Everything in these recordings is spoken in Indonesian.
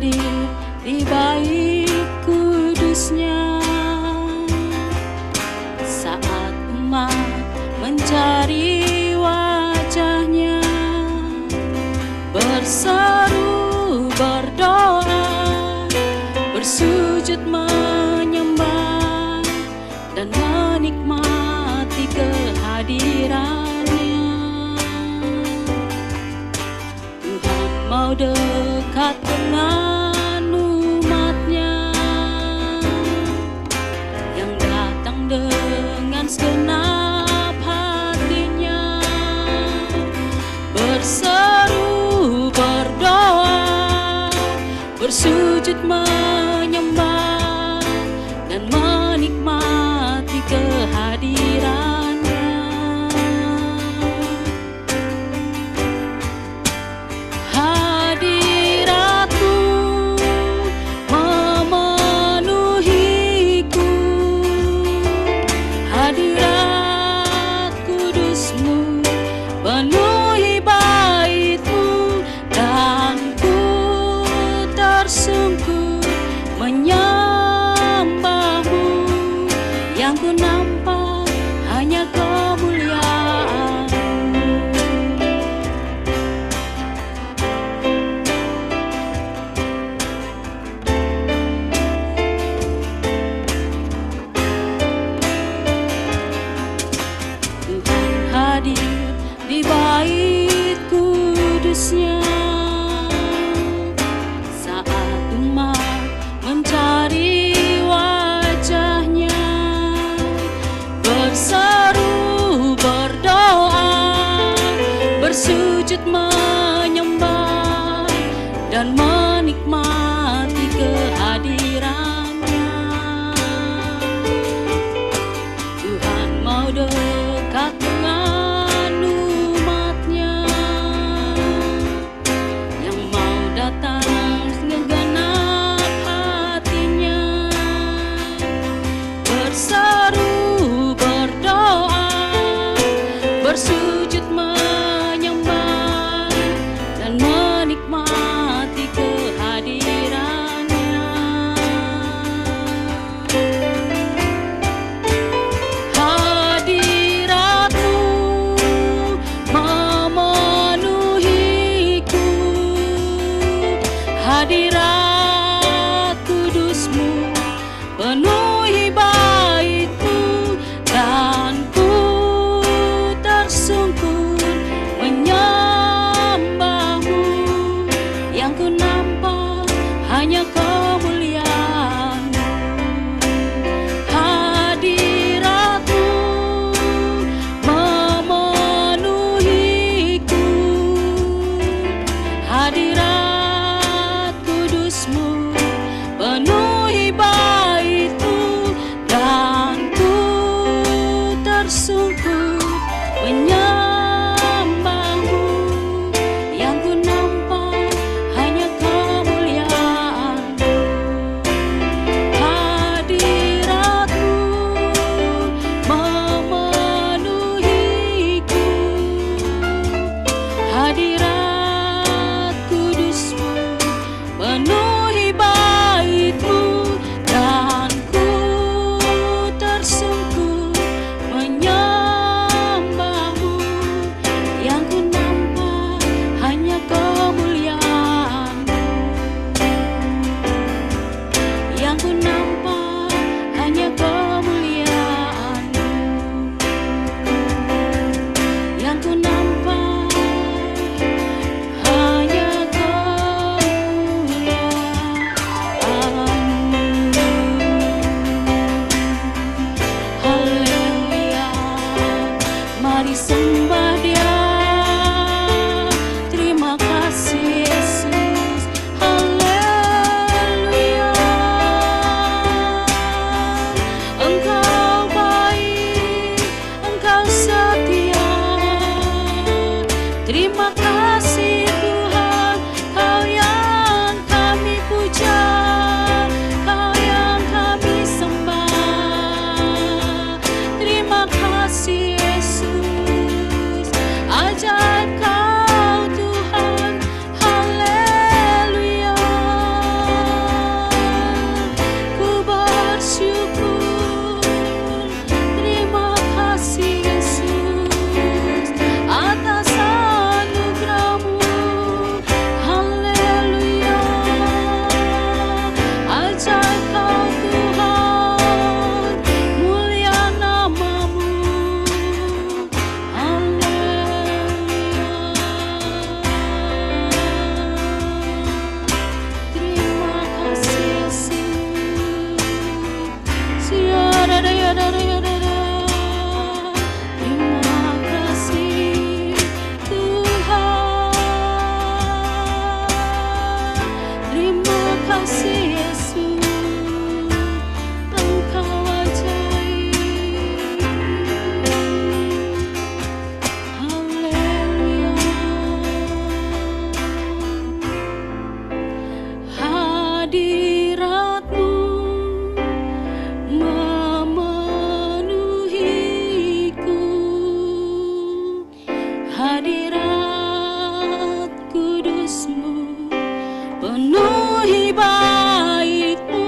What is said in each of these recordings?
hadir di bait kudusnya. Saat umat mencari wajahnya, berseru, berdoa, bersujud menyembah, dan menikmati kehadirannya. Tuhan mau dekat dengan umatnya yang datang dengan segenap hatinya, berseru, berdoa, bersujud menyembah, dan menikmati kehadirannya. Hadiratmu memenuhiku, hadirat kudusmu penuhi baitmu, dan ku tersungkur menyembahmu. Yang ku nampak hanya kemuliaan-Mu. Tuhan hadir di bait kudusnya. Saat umat mencari wajahnya, berseru, berdoa, bersujud menyembah, dan menikmati kehadirannya. Tuhan mau dekat dengan umatnya yang mau datang segenap hatinya, berseru, berdoa, bersujud menyembah, dan menikmati kehadirannya. Hadiratmu memenuhiku, hadirat kudusmu penuhi baitmu, dan ku tersungkur menyembahmu. Yang ku nampak hanya kemuliaan-Mu. Hadiratmu memenuhiku, hadirat kudusmu penuhi baitmu, dan ku tersungkur menyembahmu. Yang ku nampak hanya kemuliaan-Mu. Hadiratmu memenuhiku, hadirat kudusmu penuhi baitmu, dan ku tersungkur menyembahmu. Yang ku nampak hanya kemuliaan-Mu. Yang ku nampak hanya kemuliaan-Mu. Yang ku nampak hanya kemuliaan-Mu. Haleluya, mari sembah Dia. Terima kasih Yesus. Haleluya, Engkau baik, Engkau setia. Terima kasih Tuhan, Kau yang kami puja, Kau yang kami sembah. Terima kasih Yesus, ajaib Kau Tuhan. kudus-Mu, penuhi baik-Mu,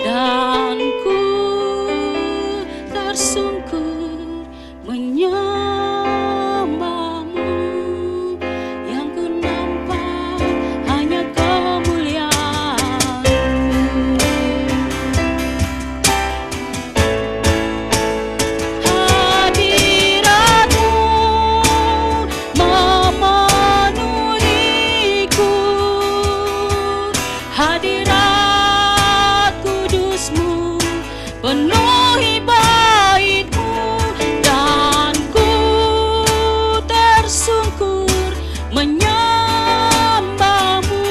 dan ku tersungkur menyembah-Mu. Yang ku nampak hanya kemuliaan-Mu. Hadirat-Mu memenuhiku, hadirat kudus-Mu penuhi baik-Mu, dan ku tersungkur menyembah-Mu.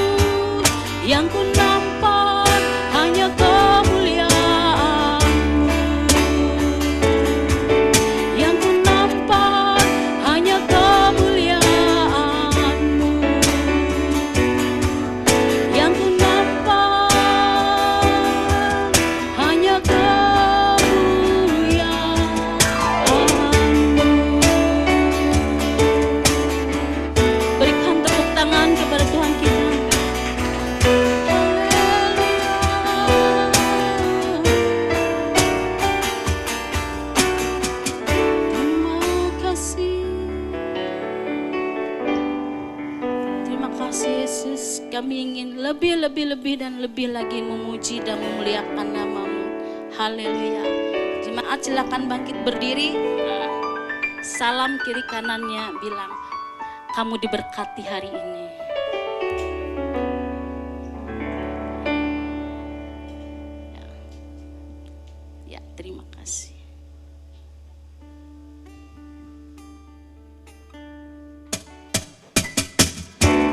Yang ku nampak hanya kemuliaan-Mu, yang ku nampak hanya kemuliaan-Mu, yang ku nampak hanya kemuliaan-Mu. Berikan tepuk tangan kepada Tuhan kita. Terima kasih Yesus, kami ingin lebih dan lebih lagi memuji dan memuliakan nama-Mu. Haleluya. Jemaat silakan bangkit berdiri. Salam kiri kanannya, bilang kamu diberkati hari ini. Ya, terima kasih.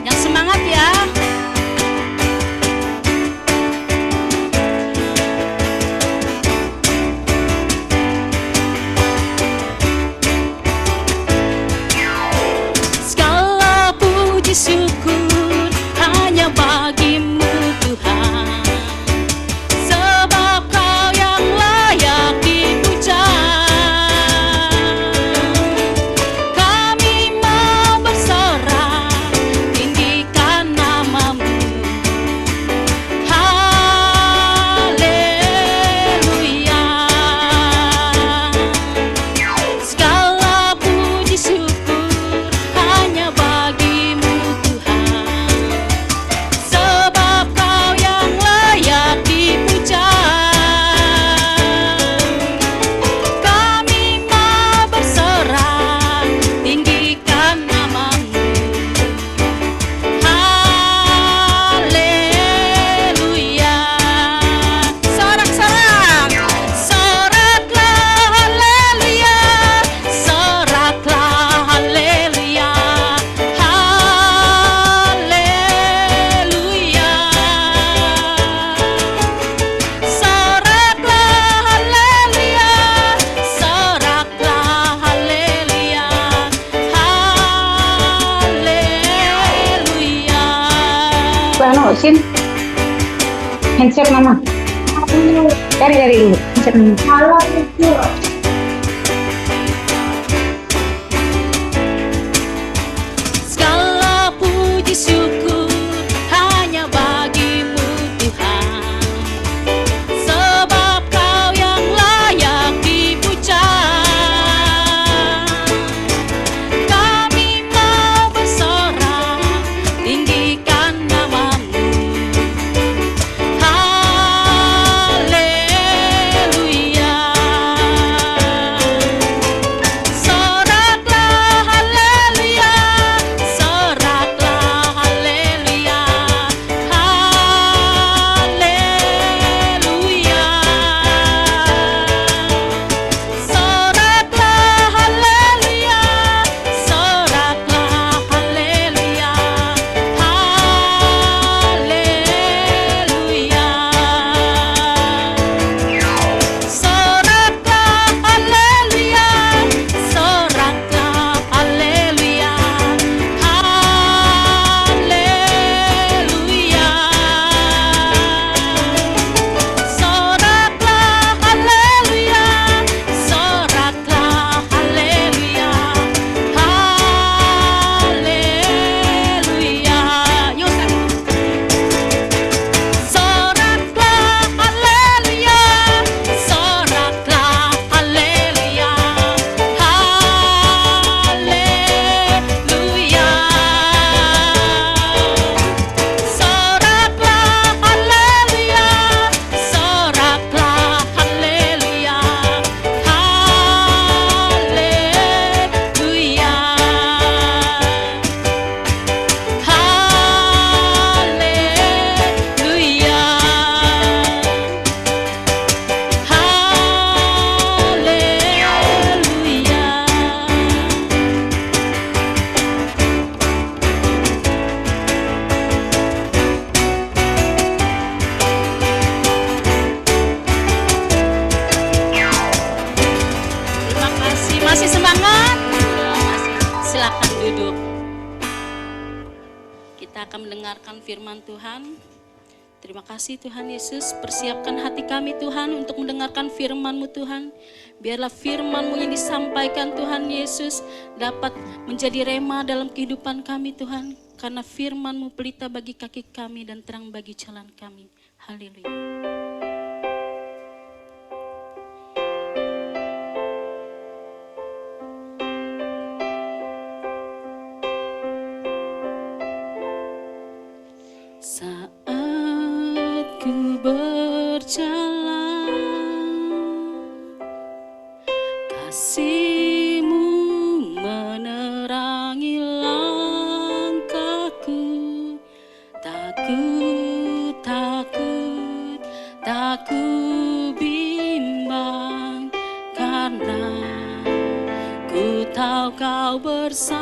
Yang semangat ya. Segala puji syukur hanya bagi-Mu Tuhan, sebab Kau yang layak dipuja. Kami mau bersorak tinggikan nama-Mu. Haleluya. Segala puji syukur hanya bagi-Mu Tuhan, sebab Kau yang layak dipuja. Kami mau bersorak tinggikan nama-Mu. Haleluya. Sorak-sorak, soraklah haleluya, soraklah haleluya, haleluya. Soraklah haleluya, soraklah haleluya, haleluya. Ano, Sin? Handset mama. Dari dulu. Handset mama. Segala puji syukur hanya bagi-Mu Tuhan, sebab Kau yang layak dipuja. Kami mau bersorak tinggikan nama-Mu. Haleluya. Kita akan mendengarkan firman Tuhan. Terima kasih Tuhan Yesus, persiapkan hati kami Tuhan untuk mendengarkan firman-Mu Tuhan. Biarlah firman-Mu yang disampaikan Tuhan Yesus dapat menjadi rema dalam kehidupan kami Tuhan. Karena firman-Mu pelita bagi kaki kami dan terang bagi jalan kami. Haleluya. Saat ku berjalan, kasih-Mu menerangi langkahku. Takut, takut, tak ku bimbang, karena ku tahu Kau bersamaku.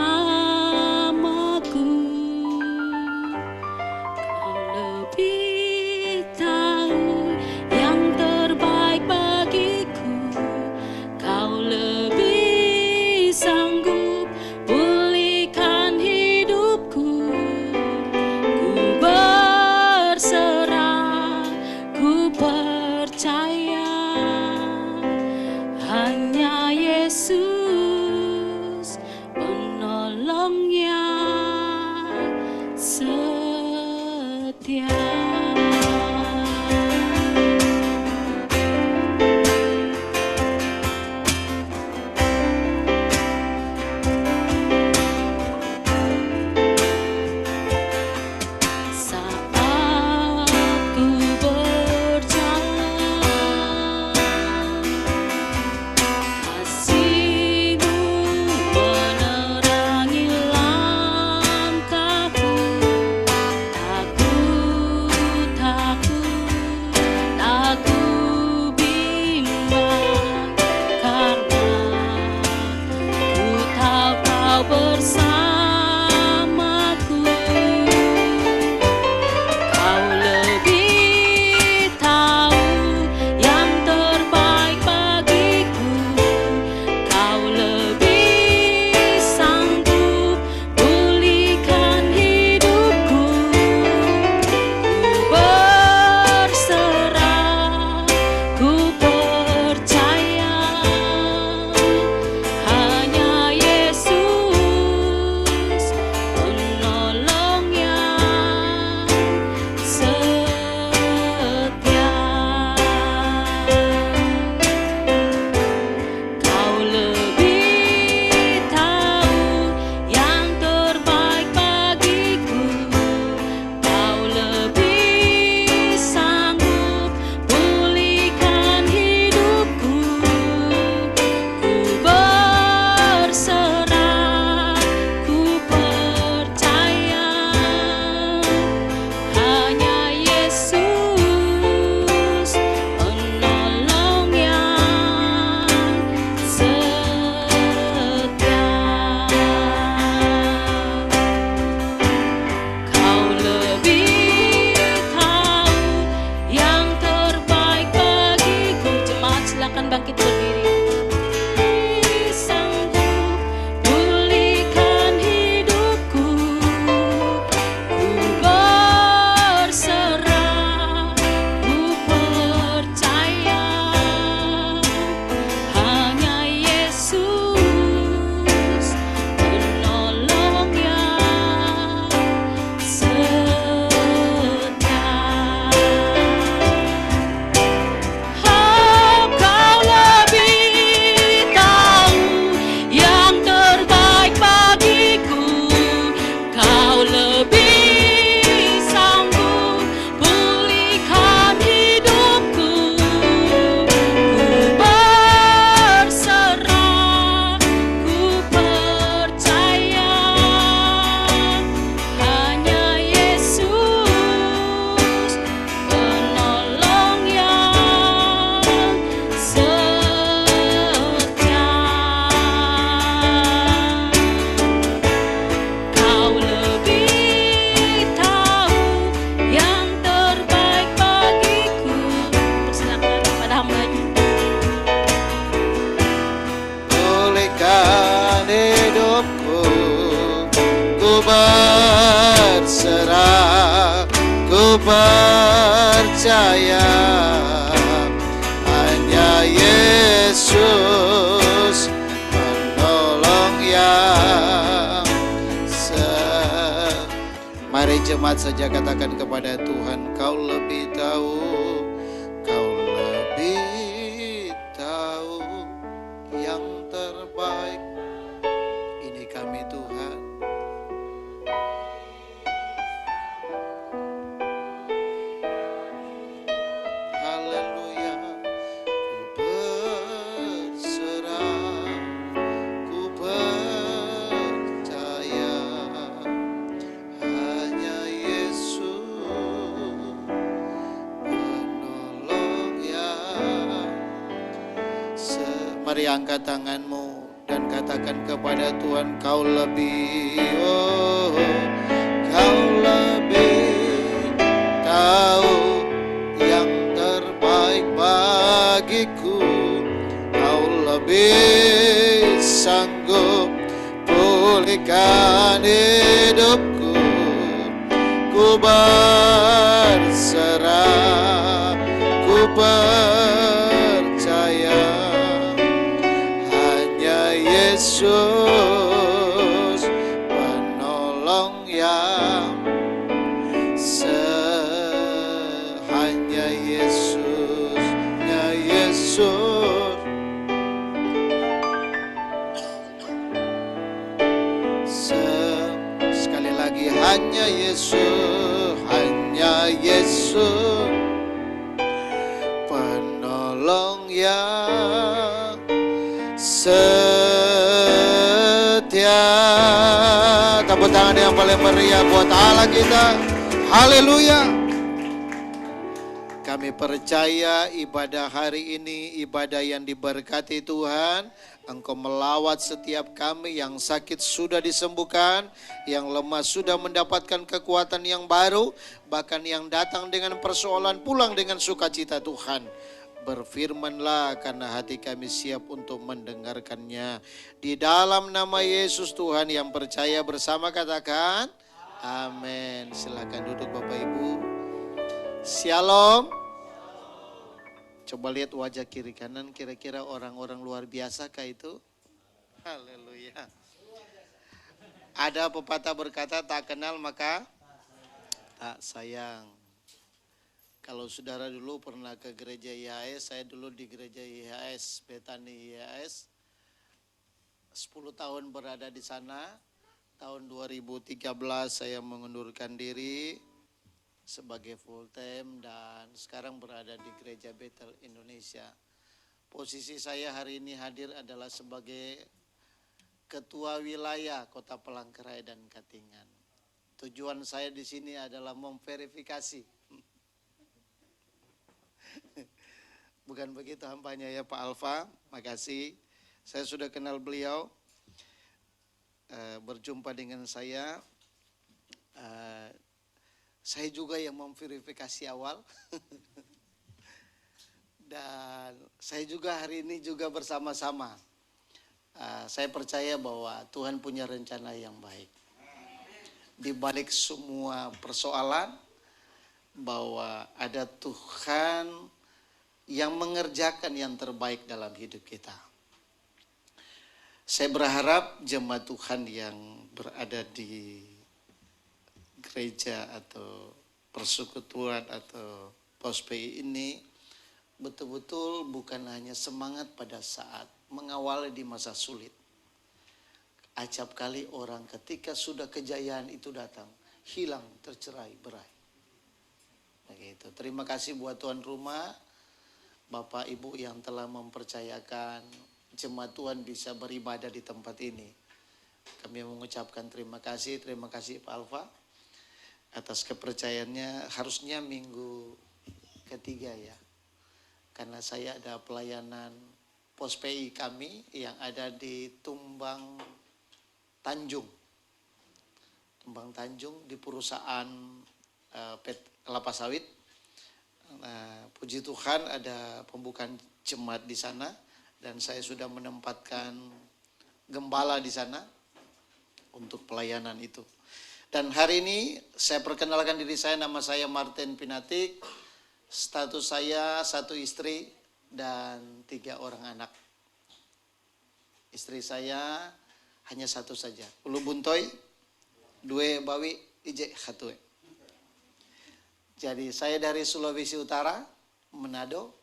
Kau lebih tahu yang terbaik bagiku. Kau lebih sanggup pulihkan hidupku. Ku berserah, ku percaya hanya Yesus penolongnya setia. Saat ku berjalan, kasih-Mu menerangi langkahku. Takut, percaya hanya Yesus penolong yang Mari jemaat saja katakan kepada Tuhan, Kau lebih tahu, Kau lebih tahu yang terbaik. Ini kami Tuhan. Haleluya. Ku berserah, ku percaya hanya Yesus penolong yang Mari angkat tanganmu dan katakan kepada Tuhan, Kau lebih, oh, Kau lebih tahu yang terbaik bagiku. Kau lebih sanggup pulihkan hidupku. Ku berserah, ku percaya hanya Yesus penolong yang hanya Yesus, hanya Yesus. Sekali lagi, hanya Yesus, hanya Yesus penolong yang setia. Tepuk tangan yang paling meriah buat Allah kita. Haleluya. Kami percaya ibadah hari ini ibadah yang diberkati Tuhan. Engkau melawat setiap kami, yang sakit sudah disembuhkan, yang lemah sudah mendapatkan kekuatan yang baru, bahkan yang datang dengan persoalan pulang dengan sukacita. Tuhan, berfirmanlah karena hati kami siap untuk mendengarkannya. Di dalam nama Yesus Tuhan, yang percaya bersama katakan amin. Silakan duduk Bapak Ibu. Shalom. Coba lihat wajah kiri kanan, kira-kira orang-orang luar biasa kah itu? Haleluya. Ada pepatah berkata, tak kenal maka tak sayang. Kalau saudara dulu pernah ke gereja IHS, saya dulu di gereja IHS, Betani IHS, 10 tahun berada di sana. Tahun 2013 saya mengundurkan diri sebagai full time dan sekarang berada di gereja Bethel Indonesia. Posisi saya hari ini hadir adalah sebagai ketua wilayah Kota Palangkaraya dan Katingan. Tujuan saya di sini adalah memverifikasi. Bukan begitu hambanya ya Pak Alfa, makasih. Saya sudah kenal beliau, berjumpa dengan saya juga yang memverifikasi awal. Dan saya juga hari ini juga bersama-sama. Saya percaya bahwa Tuhan punya rencana yang baik. Di balik semua persoalan, bahwa ada Tuhan yang mengerjakan yang terbaik dalam hidup kita. Saya berharap jemaat Tuhan yang berada di gereja atau persekutuan atau POSPI ini betul-betul bukan hanya semangat pada saat mengawali di masa sulit. Acap kali orang ketika sudah kejayaan itu datang, hilang, tercerai berai. Begitu. Terima kasih buat tuan rumah, Bapak Ibu yang telah mempercayakan jemaat Tuhan bisa beribadah di tempat ini. Kami mengucapkan terima kasih Pak Alfa atas kepercayaannya. Harusnya minggu ketiga ya, karena saya ada pelayanan POSPI kami yang ada di Tumbang Tanjung di perusahaan kelapa sawit. Puji Tuhan ada pembukaan jemaat di sana dan saya sudah menempatkan gembala di sana untuk pelayanan itu. Dan hari ini saya perkenalkan diri saya, nama saya Martin Pinatik. Status saya 1 istri dan 3 orang anak. Istri saya hanya 1 saja. Ulu buntoy, 2 bawi, ije hatue. Jadi saya dari Sulawesi Utara, Manado.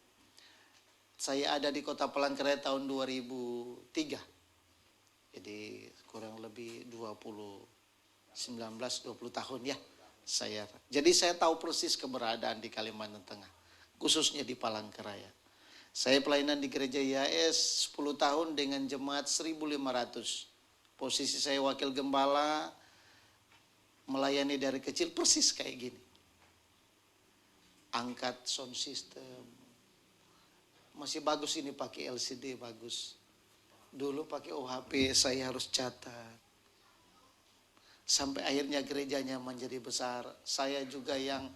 Saya ada di Kota Palangkaraya tahun 2003. Jadi kurang lebih 19-20 tahun ya saya. Jadi saya tahu persis keberadaan di Kalimantan Tengah, khususnya di Palangkaraya. Saya pelayanan di gereja IAS 10 tahun dengan jemaat 1.500. Posisi saya wakil gembala, melayani dari kecil persis kayak gini. Angkat sound system. Masih bagus ini pakai LCD, bagus. Dulu pakai OHP, saya harus catat. Sampai akhirnya gerejanya menjadi besar. Saya juga yang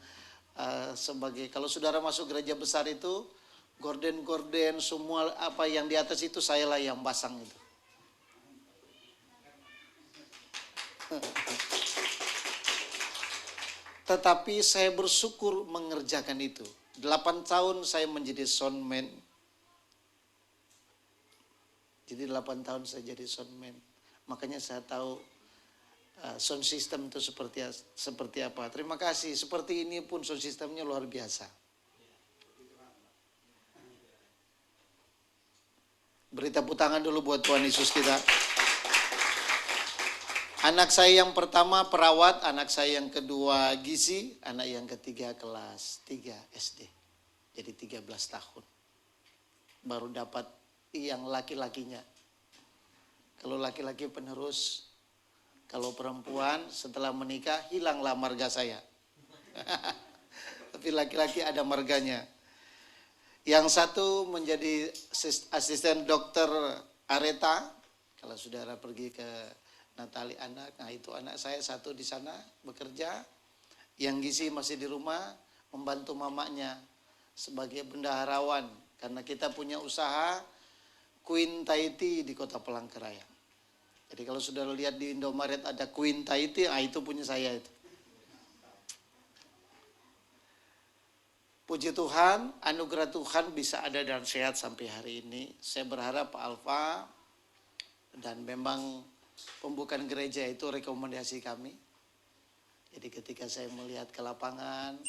sebagai, kalau saudara masuk gereja besar itu, gorden-gorden, semua apa yang di atas itu saya lah yang pasang itu. Tetapi saya bersyukur mengerjakan itu. 8 tahun saya menjadi soundman. Jadi 8 tahun saya jadi soundman. Makanya saya tahu sound system itu seperti apa. Terima kasih. Seperti ini pun sound systemnya luar biasa. Beri tepuk tangan dulu buat Tuhan Yesus kita. Anak saya yang pertama perawat, anak saya yang kedua gizi, anak yang ketiga kelas 3 SD. Jadi 13 tahun. Baru dapat yang laki-lakinya. Kalau laki-laki penerus, kalau perempuan setelah menikah hilanglah marga saya. Tapi laki-laki ada marganya. Yang satu menjadi asisten dokter Areta. Kalau saudara pergi ke Natali anak, nah itu anak saya satu di sana bekerja. Yang gizi masih di rumah membantu mamanya sebagai bendaharawan. Karena kita punya usaha Queen Thai Tea di Kota Palangkaraya. Jadi kalau saudara lihat di Indomaret ada Queen Thai Tea, itu punya saya itu. Puji Tuhan, anugerah Tuhan bisa ada dan sehat sampai hari ini. Saya berharap Pak Alfa dan memang pembukaan gereja itu rekomendasi kami. Jadi ketika saya melihat ke lapangan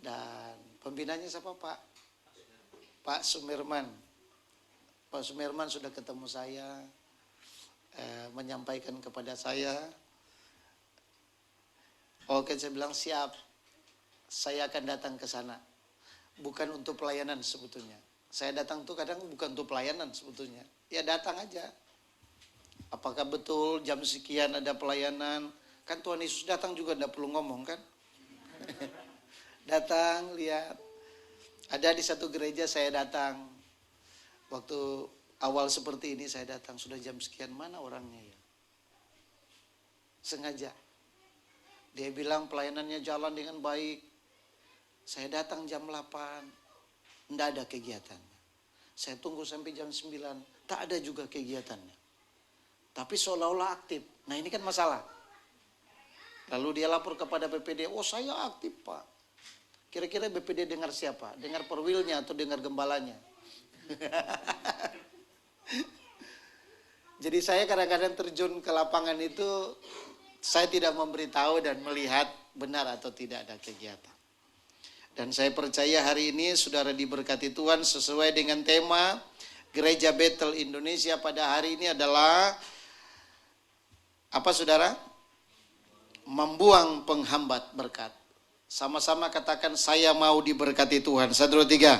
dan pembinanya siapa Pak? Pak Sumirman. Pak Sumirman sudah ketemu saya, menyampaikan kepada saya. Oke, saya bilang siap. Saya akan datang ke sana. Bukan untuk pelayanan sebetulnya. Saya datang tuh kadang bukan untuk pelayanan sebetulnya. Ya datang aja. Apakah betul jam sekian ada pelayanan? Kan Tuhan Yesus datang juga tidak perlu ngomong kan? Datang, lihat. Ada di satu gereja saya datang. Waktu awal seperti ini saya datang. Sudah jam sekian, mana orangnya ya? Sengaja. Dia bilang pelayanannya jalan dengan baik. Saya datang jam 8. Tidak ada kegiatannya. Saya tunggu sampai jam 9. Tak ada juga kegiatannya. Tapi seolah-olah aktif. Nah ini kan masalah. Lalu dia lapor kepada BPD. Oh saya aktif Pak. Kira-kira BPD dengar siapa? Dengar perwilnya atau dengar gembalanya? Jadi saya kadang-kadang terjun ke lapangan itu. Saya tidak memberitahu dan melihat benar atau tidak ada kegiatan. Dan saya percaya hari ini saudara diberkati Tuhan sesuai dengan tema Gereja Bethel Indonesia pada hari ini adalah apa saudara? Membuang penghambat berkat. Sama-sama katakan saya mau diberkati Tuhan. 1, 2, 3.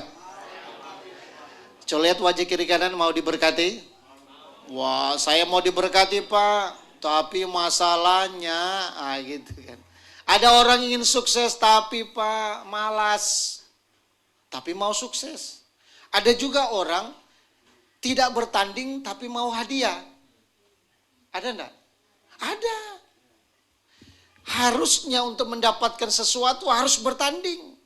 Coba lihat wajah kiri kanan, mau diberkati? Wah, saya mau diberkati Pak. Tapi masalahnya, gitu kan. Ada orang ingin sukses tapi Pak malas. Tapi mau sukses. Ada juga orang tidak bertanding tapi mau hadiah. Ada enggak? Ada. Harusnya untuk mendapatkan sesuatu harus bertanding.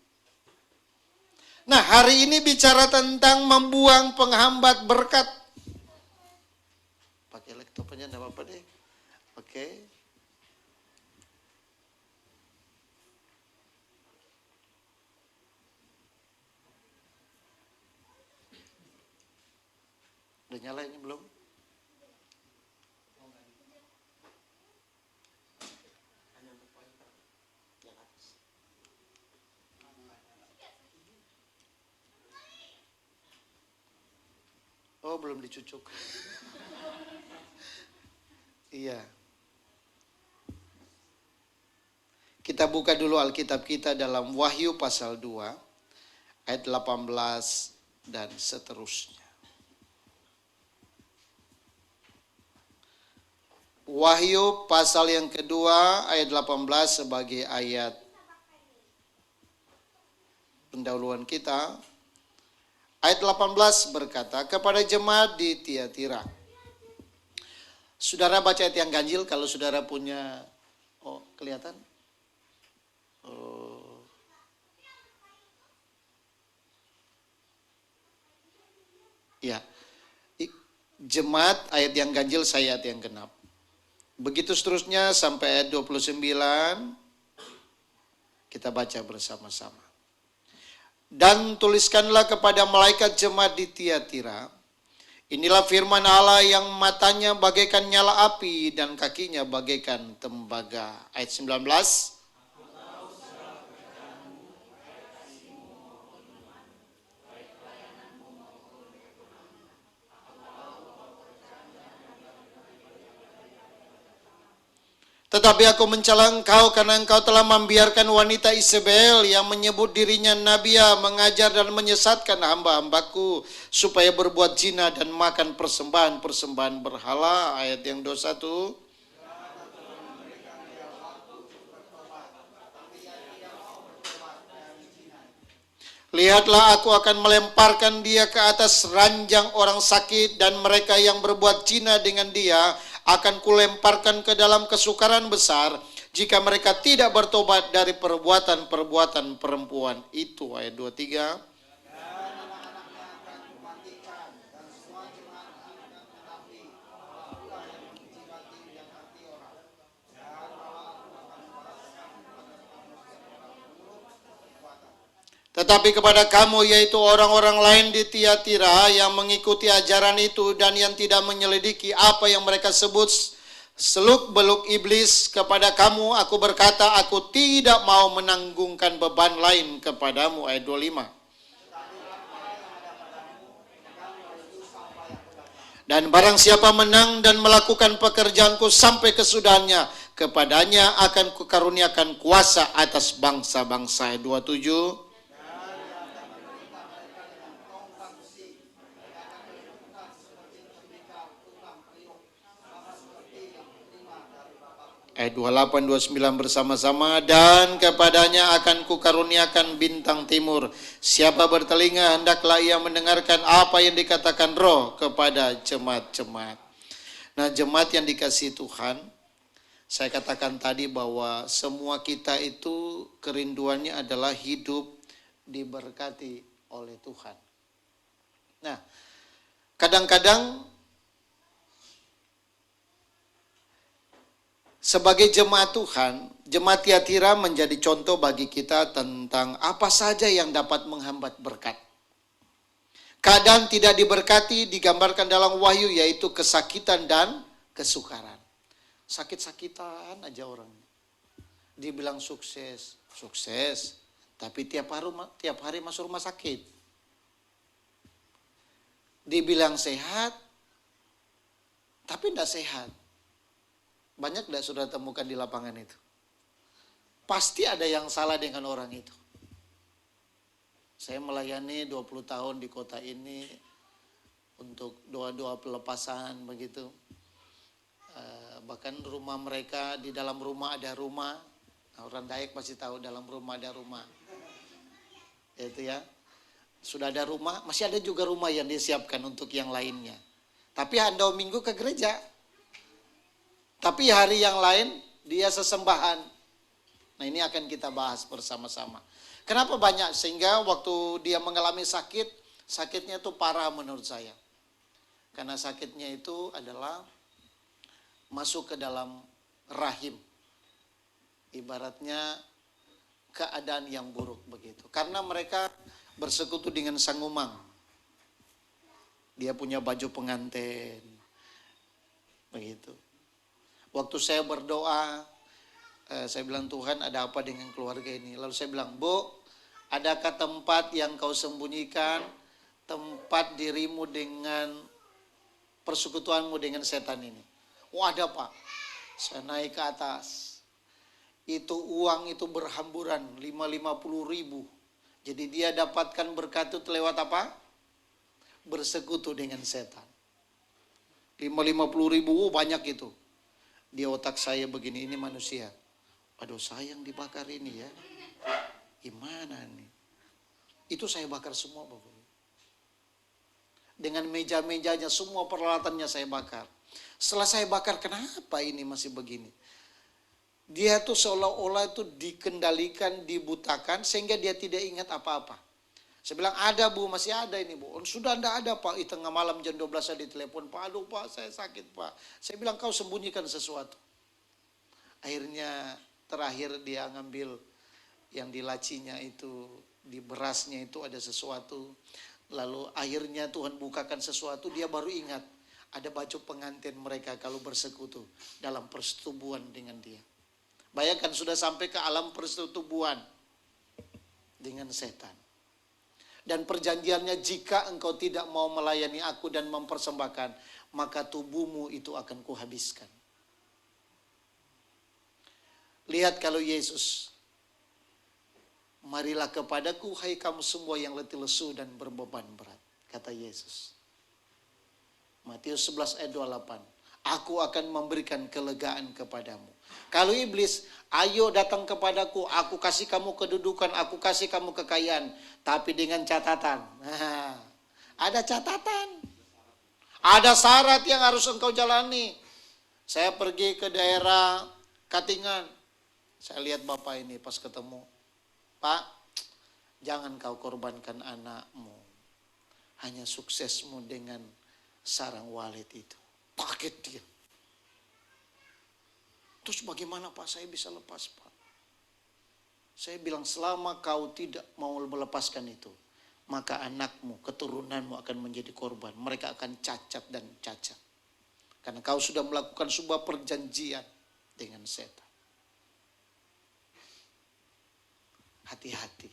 Nah hari ini bicara tentang membuang penghambat berkat. Pakai laptopnya enggak apa-apa deh. Oke. Udah nyala ini belum? Oh, belum dicucuk. Iya. Kita buka dulu Alkitab kita dalam Wahyu pasal 2 ayat 18 dan seterusnya. Wahyu pasal yang kedua ayat 18 sebagai ayat pendahuluan kita. Ayat 18 berkata, kepada jemaat di Tiatira. Saudara baca ayat yang ganjil kalau saudara punya, oh kelihatan? Oh. Ya, jemaat ayat yang ganjil, saya ayat yang genap. Begitu seterusnya sampai ayat 29, kita baca bersama-sama. Dan tuliskanlah kepada malaikat jemaat di Tiatira, inilah firman Allah yang matanya bagaikan nyala api dan kakinya bagaikan tembaga. Ayat 19. Tetapi aku mencela engkau karena engkau telah membiarkan wanita Isabel yang menyebut dirinya Nabia mengajar dan menyesatkan hamba-hambaku supaya berbuat zina dan makan persembahan-persembahan berhala. Ayat yang 21. Lihatlah aku akan melemparkan dia ke atas ranjang orang sakit dan mereka yang berbuat zina dengan dia akan kulemparkan ke dalam kesukaran besar jika mereka tidak bertobat dari perbuatan-perbuatan perempuan itu. Ayat 23. Tetapi kepada kamu, yaitu orang-orang lain di Tiatira yang mengikuti ajaran itu dan yang tidak menyelidiki apa yang mereka sebut seluk-beluk iblis, kepada kamu aku berkata, aku tidak mau menanggungkan beban lain kepadamu. Ayat 25. Dan barang siapa menang dan melakukan pekerjaanku sampai kesudahannya, kepadanya akan kukaruniakan kuasa atas bangsa-bangsa. Ayat 27. Ayat 28, 29 bersama-sama. Dan kepadanya akan kukaruniakan bintang timur. Siapa bertelinga hendaklah ia mendengarkan apa yang dikatakan Roh kepada jemaat-jemaat. Nah, jemaat yang dikasihi Tuhan, saya katakan tadi bahwa semua kita itu kerinduannya adalah hidup diberkati oleh Tuhan. Nah, kadang-kadang sebagai jemaat Tuhan, jemaat Tiatira menjadi contoh bagi kita tentang apa saja yang dapat menghambat berkat. Keadaan tidak diberkati digambarkan dalam Wahyu, yaitu kesakitan dan kesukaran. Sakit-sakitan aja orang. Dibilang sukses, sukses, tapi tiap hari masuk rumah sakit. Dibilang sehat, tapi tidak sehat. Banyak tidak sudah temukan di lapangan itu? Pasti ada yang salah dengan orang itu. Saya melayani 20 tahun di kota ini untuk doa-doa pelepasan begitu. Bahkan rumah mereka, di dalam rumah ada rumah. Orang Dayak pasti tahu dalam rumah ada rumah. Itu ya. Sudah ada rumah, masih ada juga rumah yang disiapkan untuk yang lainnya. Tapi handau minggu ke gereja. Tapi hari yang lain dia sesembahan. Nah, ini akan kita bahas bersama-sama. Kenapa banyak? Sehingga waktu dia mengalami sakit, sakitnya itu parah menurut saya. Karena sakitnya itu adalah masuk ke dalam rahim. Ibaratnya keadaan yang buruk begitu. Karena mereka bersekutu dengan sang umang. Dia punya baju pengantin. Begitu. Waktu saya berdoa, saya bilang, Tuhan ada apa dengan keluarga ini? Lalu saya bilang, Bu, adakah tempat yang kau sembunyikan, tempat dirimu dengan persekutuanmu dengan setan ini? Oh ada Pak. Saya naik ke atas. Itu uang itu berhamburan, 50.000. Jadi dia dapatkan berkat itu lewat apa? Bersekutu dengan setan. 50.000, banyak itu. Di otak saya begini, ini manusia. Aduh sayang dibakar ini ya. Gimana nih? Itu saya bakar semua Bapak. Dengan meja-mejanya, semua peralatannya saya bakar. Setelah saya bakar, kenapa ini masih begini? Dia tuh seolah-olah itu dikendalikan, dibutakan, sehingga dia tidak ingat apa-apa. Saya bilang, ada Bu, masih ada ini Bu. Sudah tidak ada Pak, di tengah malam jam 12 saya ditelepon, Pak, aduh Pak, saya sakit Pak. Saya bilang, kau sembunyikan sesuatu. Akhirnya terakhir dia ngambil yang di lacinya itu, di berasnya itu ada sesuatu. Lalu akhirnya Tuhan bukakan sesuatu, dia baru ingat. Ada baju pengantin mereka kalau bersekutu dalam persetubuhan dengan dia. Bayangkan sudah sampai ke alam persetubuhan dengan setan. Dan perjanjiannya, jika engkau tidak mau melayani aku dan mempersembahkan, maka tubuhmu itu akan kuhabiskan. Lihat kalau Yesus, marilah kepadaku hai kamu semua yang letih lesu dan berbeban berat, kata Yesus. Matius 11 ayat 28. Aku akan memberikan kelegaan kepadamu. Kalau iblis, ayo datang kepadaku, aku kasih kamu kedudukan, aku kasih kamu kekayaan. Tapi dengan catatan. Nah, ada catatan. Ada syarat yang harus engkau jalani. Saya pergi ke daerah Katingan. Saya lihat Bapak ini pas ketemu. Pak, jangan kau korbankan anakmu. Hanya suksesmu dengan sarang walet itu. Kaget dia. Terus bagaimana Pak saya bisa lepas Pak? Saya bilang selama kau tidak mau melepaskan itu, maka anakmu, keturunanmu akan menjadi korban. Mereka akan cacat dan cacat. Karena kau sudah melakukan sebuah perjanjian dengan setan. Hati-hati.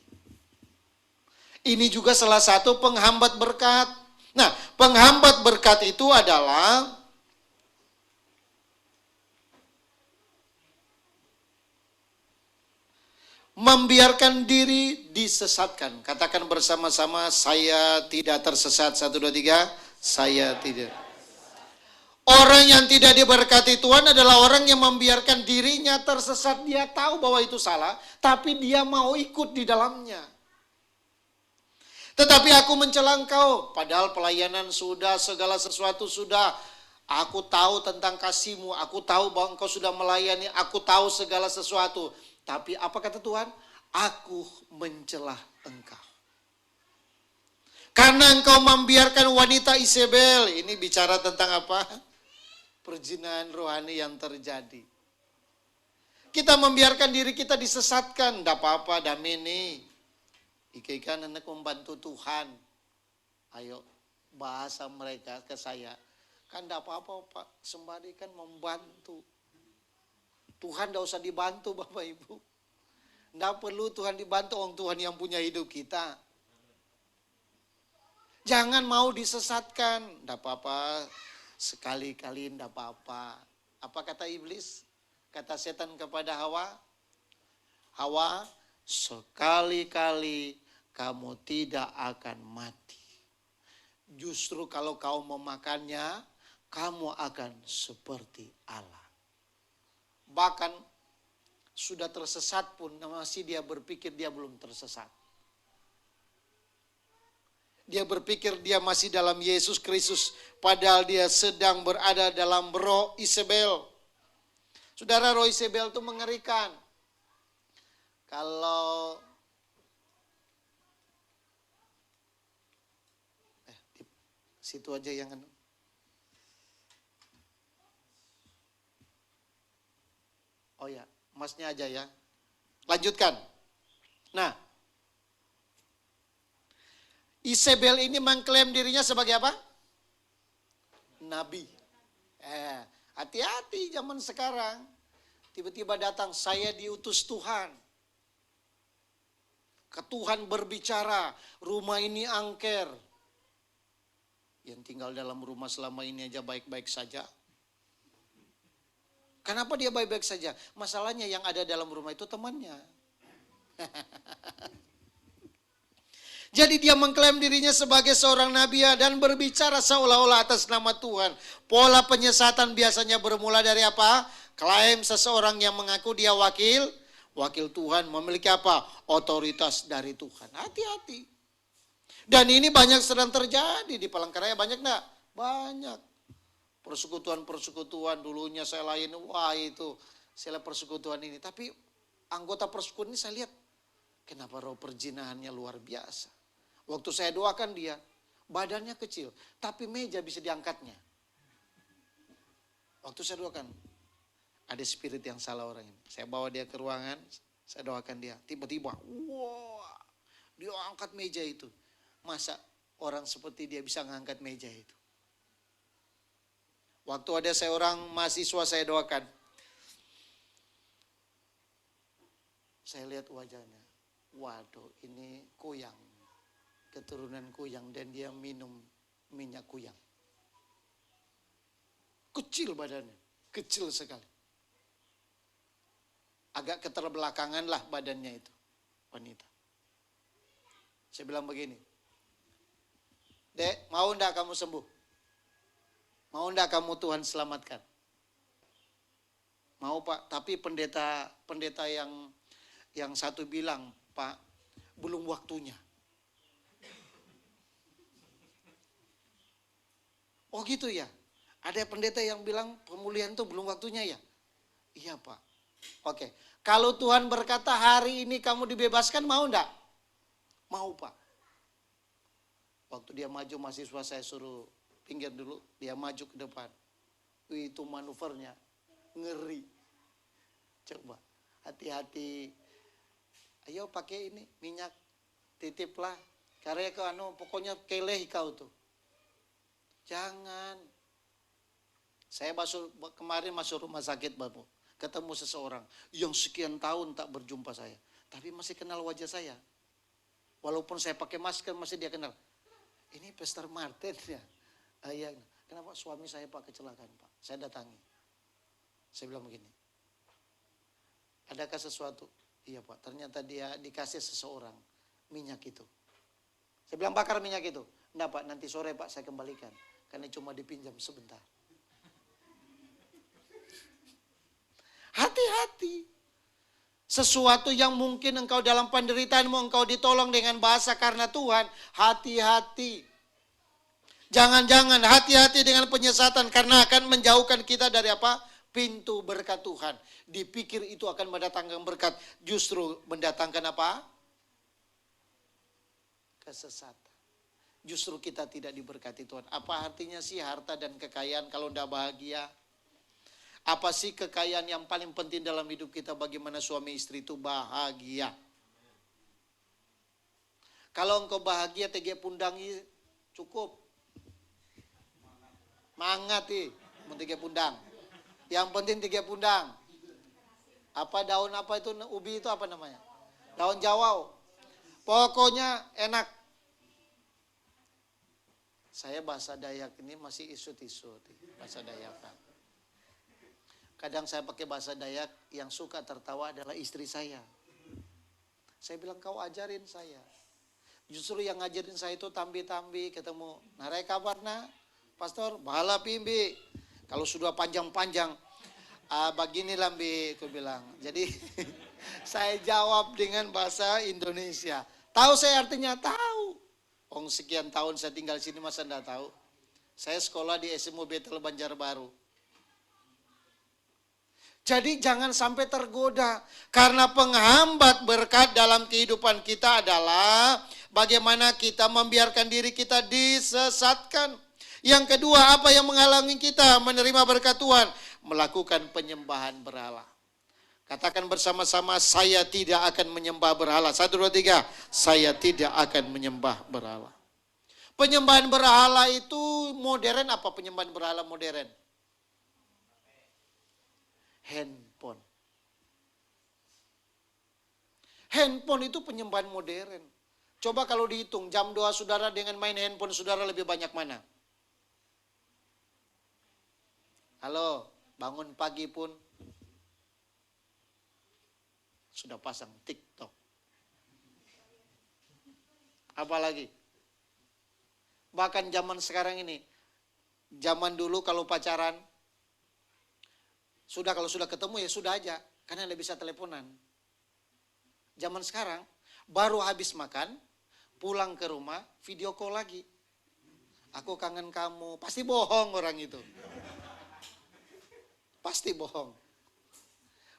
Ini juga salah satu penghambat berkat. Nah, penghambat berkat itu adalah membiarkan diri disesatkan. Katakan bersama-sama, saya tidak tersesat. 1, 2, 3. Saya tidak. Orang yang tidak diberkati Tuhan adalah orang yang membiarkan dirinya tersesat. Dia tahu bahwa itu salah, tapi dia mau ikut di dalamnya. Tetapi aku mencela engkau, padahal pelayanan sudah, segala sesuatu sudah. Aku tahu tentang kasih-Mu, aku tahu bahwa engkau sudah melayani, aku tahu segala sesuatu. Tapi apa kata Tuhan? Aku mencela engkau. Karena engkau membiarkan wanita Isabel. Ini bicara tentang apa? Perzinahan rohani yang terjadi. Kita membiarkan diri kita disesatkan. Tidak apa-apa, damini. Ikan anak membantu Tuhan. Ayo, bahasa mereka ke saya. Kan tidak apa-apa Pak, sembari kan membantu. Tuhan tidak usah dibantu Bapak Ibu. Tidak perlu Tuhan dibantu, orang Tuhan yang punya hidup kita. Jangan mau disesatkan. Tidak apa-apa, sekali-kali tidak apa-apa. Apa kata iblis? Kata setan kepada Hawa? Hawa, sekali-kali kamu tidak akan mati. Justru kalau kau memakannya, kamu akan seperti Allah. Bahkan sudah tersesat pun masih dia berpikir dia belum tersesat. Dia berpikir dia masih dalam Yesus Kristus, padahal dia sedang berada dalam roh Isabel. Saudara, roh Isabel itu mengerikan. Kalau di situ aja yang oh ya, masnya aja ya. Lanjutkan. Nah, Isabel ini mengklaim dirinya sebagai apa? nabi. Hati-hati zaman sekarang. Tiba-tiba datang, saya diutus Tuhan. Tuhan berbicara, rumah ini angker. Yang tinggal dalam rumah selama ini aja baik-baik saja. Kenapa dia baik-baik saja? Masalahnya yang ada dalam rumah itu temannya. Jadi dia mengklaim dirinya sebagai seorang nabi dan berbicara seolah-olah atas nama Tuhan. Pola penyesatan biasanya bermula dari apa? Klaim seseorang yang mengaku dia wakil Tuhan, memiliki apa? Otoritas dari Tuhan. Hati-hati. Dan ini banyak sedang terjadi di Palangkaraya, banyak enggak? Banyak. Persekutuan-persekutuan, dulunya saya lain, wah itu, saya lihat persekutuan ini. Tapi anggota persekutuan ini saya lihat, kenapa roh perjinahannya luar biasa. Waktu saya doakan dia, badannya kecil, tapi meja bisa diangkatnya. Waktu saya doakan, ada spirit yang salah orang ini. Saya bawa dia ke ruangan, saya doakan dia. Tiba-tiba, wah, dia angkat meja itu. Masa orang seperti dia bisa ngangkat meja itu? Waktu ada seorang mahasiswa saya doakan. Saya lihat wajahnya. Waduh, ini kuyang. Keturunan kuyang dan dia minum minyak kuyang. Kecil badannya, kecil sekali. Agak keterbelakangan lah badannya itu, wanita. Saya bilang begini, Dek, mau enggak kamu sembuh? Mau enggak kamu Tuhan selamatkan? Mau Pak, tapi pendeta yang satu bilang, Pak, belum waktunya. Oh gitu ya, ada pendeta yang bilang pemulihan itu belum waktunya ya? Iya Pak. Oke, kalau Tuhan berkata hari ini kamu dibebaskan, mau enggak? Mau Pak. Waktu dia maju, mahasiswa saya suruh pinggir dulu, dia maju ke depan. Itu manuvernya, ngeri. Coba, hati-hati. Ayo pakai ini, minyak, titiplah. Karena pokoknya keleh kau tuh. Jangan. Saya kemarin masuk rumah sakit Bapak. Ketemu seseorang yang sekian tahun tak berjumpa saya. Tapi masih kenal wajah saya. Walaupun saya pakai masker masih dia kenal. Ini Pastor Martin ya. Iya. Kenapa suami saya Pak kecelakaan Pak? Saya datangi. Saya bilang begini. Adakah sesuatu? Iya Pak. Ternyata dia dikasih seseorang minyak itu. Saya bilang bakar minyak itu. Enggak Pak, nanti sore Pak saya kembalikan. Karena cuma dipinjam sebentar. Hati-hati. Sesuatu yang mungkin engkau dalam penderitaanmu engkau ditolong dengan bahasa karena Tuhan. Hati-hati. Jangan-jangan hati-hati dengan penyesatan karena akan menjauhkan kita dari apa? Pintu berkat Tuhan. Dipikir itu akan mendatangkan berkat. Justru mendatangkan apa? Kesesatan. Justru kita tidak diberkati Tuhan. Apa artinya sih harta dan kekayaan kalau tidak bahagia? Apa sih kekayaan yang paling penting dalam hidup kita? Bagaimana suami istri itu bahagia. Kalau engkau bahagia, tege pundangi cukup. Mangat mau tege pundang. Yang penting tege pundang. Apa daun apa itu, ubi itu apa namanya? Daun jawau. Pokoknya enak. Saya bahasa Dayak ini masih isut-isut. Bahasa Dayak kan. Kadang saya pakai bahasa Dayak, yang suka tertawa adalah istri saya. Saya bilang, kau ajarin saya. Justru yang ngajarin saya itu tambi-tambi, ketemu. Narai kabarna, pastor, bahala pimbi. Kalau sudah panjang-panjang, beginilah bi, aku bilang. Jadi saya jawab dengan bahasa Indonesia. Tahu saya artinya? Tahu. Sekian tahun saya tinggal di sini, masa enggak tahu? Saya sekolah di SMU Betel Banjarbaru. Jadi jangan sampai tergoda. Karena penghambat berkat dalam kehidupan kita adalah bagaimana kita membiarkan diri kita disesatkan. Yang kedua, apa yang menghalangi kita menerima berkat Tuhan? Melakukan penyembahan berhala. Katakan bersama-sama, saya tidak akan menyembah berhala. 1, 2, 3. Saya tidak akan menyembah berhala. Penyembahan berhala itu modern apa penyembahan berhala modern? Handphone. Handphone itu penyembahan modern. Coba kalau dihitung jam doa saudara dengan main handphone saudara lebih banyak mana? Halo, bangun pagi pun sudah pasang TikTok. Apalagi? Bahkan zaman sekarang ini, zaman dulu kalau pacaran, kalau sudah ketemu ya sudah aja, karena tidak bisa teleponan. Zaman sekarang, baru habis makan, pulang ke rumah, video call lagi. Aku kangen kamu, pasti bohong orang itu. Pasti bohong.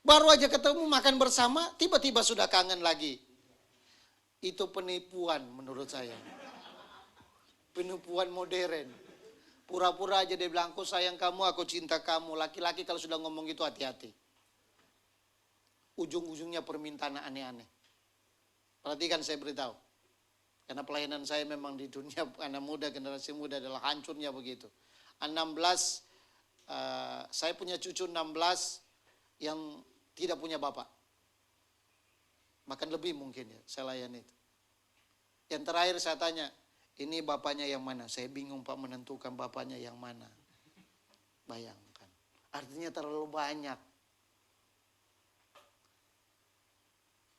Baru aja ketemu makan bersama, tiba-tiba sudah kangen lagi. Itu penipuan menurut saya. Penipuan modern. Pura-pura aja dia bilang, aku sayang kamu, aku cinta kamu. Laki-laki kalau sudah ngomong gitu hati-hati. Ujung-ujungnya permintaan aneh-aneh. Perhatikan saya beritahu. Karena pelayanan saya memang di dunia anak muda, generasi muda adalah hancurnya begitu. 16, saya punya cucu 16 yang tidak punya bapak. Bahkan lebih mungkin ya, saya layani itu. Yang terakhir saya tanya, ini bapaknya yang mana? Saya bingung Pak menentukan bapaknya yang mana. Bayangkan, artinya terlalu banyak.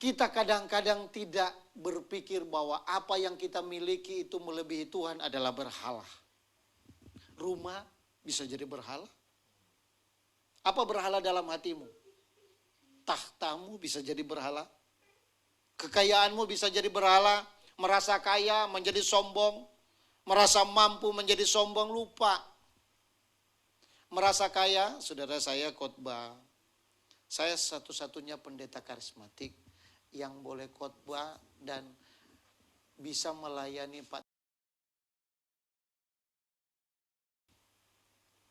Kita kadang-kadang tidak berpikir bahwa apa yang kita miliki itu melebihi Tuhan adalah berhala. Rumah bisa jadi berhala. Apa berhala dalam hatimu? Tahtamu bisa jadi berhala. Kekayaanmu bisa jadi berhala. Merasa kaya menjadi sombong. Merasa mampu menjadi sombong, lupa. Merasa kaya, saudara saya khotbah. Saya satu-satunya pendeta karismatik yang boleh khotbah dan bisa melayani Pak.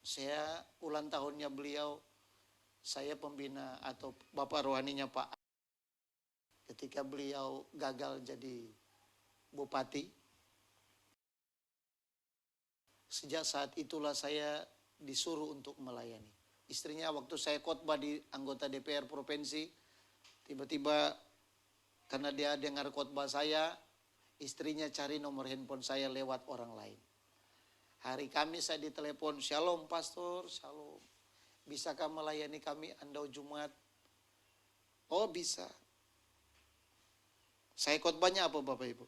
Saya ulang tahunnya beliau, saya pembina atau bapak rohaninya Pak. Ketika beliau gagal jadi bupati, sejak saat itulah saya disuruh untuk melayani. Istrinya waktu saya khotbah di anggota DPR provinsi, tiba-tiba karena dia dengar khotbah saya, istrinya cari nomor handphone saya lewat orang lain. Hari Kamis saya ditelepon, "Shalom Pastor, shalom. Bisakah melayani kami andau Jumat?" "Oh bisa." Saya khotbahnya apa Bapak Ibu?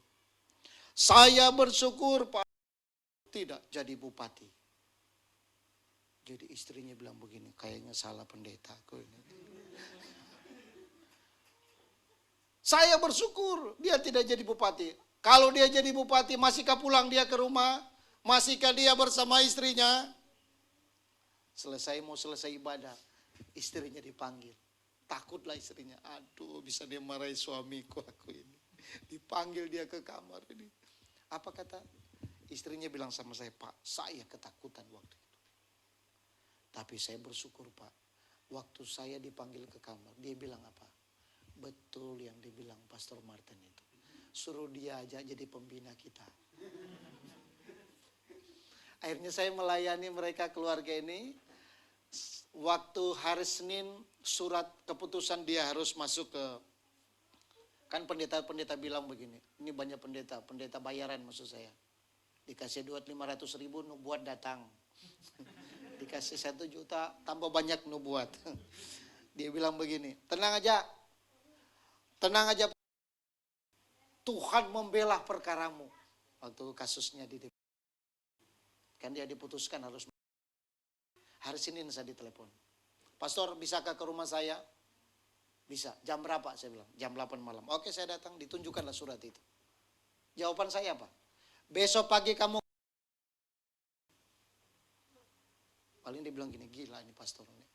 "Saya bersyukur Pak tidak jadi bupati." Jadi istrinya bilang begini, kayaknya salah pendeta aku ini. Saya bersyukur dia tidak jadi bupati. Kalau dia jadi bupati, masihkah pulang dia ke rumah? Masihkah dia bersama istrinya? Mau selesai ibadah, istrinya dipanggil. Takutlah istrinya, aduh bisa dia marahi suamiku aku ini. Dipanggil dia ke kamar ini. Apa kata? Istrinya bilang sama saya, "Pak, saya ketakutan waktu itu. Tapi saya bersyukur Pak, waktu saya dipanggil ke kamar, dia bilang apa? Betul yang dibilang Pastor Martin itu. Suruh dia aja jadi pembina kita." Akhirnya saya melayani mereka keluarga ini. Waktu hari Senin surat keputusan dia harus masuk ke, kan pendeta-pendeta bilang begini, ini banyak pendeta bayaran maksud saya. Dikasih duit 500.000 nubuat datang. Dikasih 1 juta tambah banyak nubuat. Dia bilang begini, tenang aja Tuhan membela perkaramu. Waktu kasusnya di DPR. Kan dia diputuskan harus. Hari Senin saya ditelepon. "Pastor, bisakah ke rumah saya?" "Bisa." "Jam berapa?" Saya bilang. "Jam 8 malam." "Oke, saya datang." Ditunjukkanlah surat itu. Jawaban saya apa? "Besok pagi kamu." Paling dia bilang gini, gila ini pastor ini.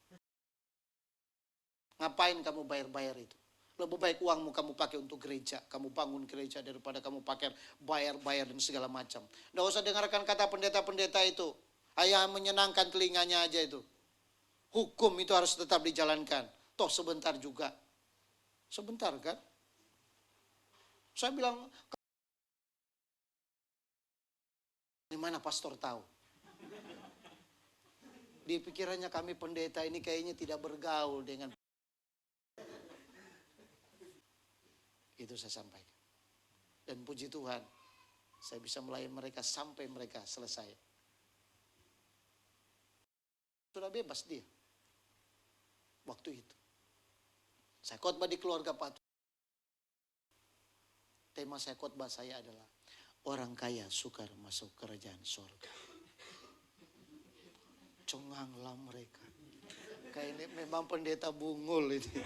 Ngapain kamu bayar-bayar itu? Lebih baik uangmu kamu pakai untuk gereja. Kamu bangun gereja daripada kamu pakai bayar-bayar dan segala macam. Nggak usah dengarkan kata pendeta-pendeta itu. Hanya menyenangkan telinganya aja itu. Hukum itu harus tetap dijalankan. Toh sebentar juga. Sebentar kan? Saya bilang, Di mana pastor tahu? Di pikirannya kami pendeta ini kayaknya tidak bergaul dengan. Itu saya sampaikan. Dan puji Tuhan, saya bisa melayani mereka sampai mereka selesai. Sudah bebas dia. Waktu itu. Saya khotbah di keluarga Pak. Tema saya khotbah saya adalah orang kaya sukar masuk kerajaan surga. Cenganglah mereka. Kayak ini memang pendeta bungul ini.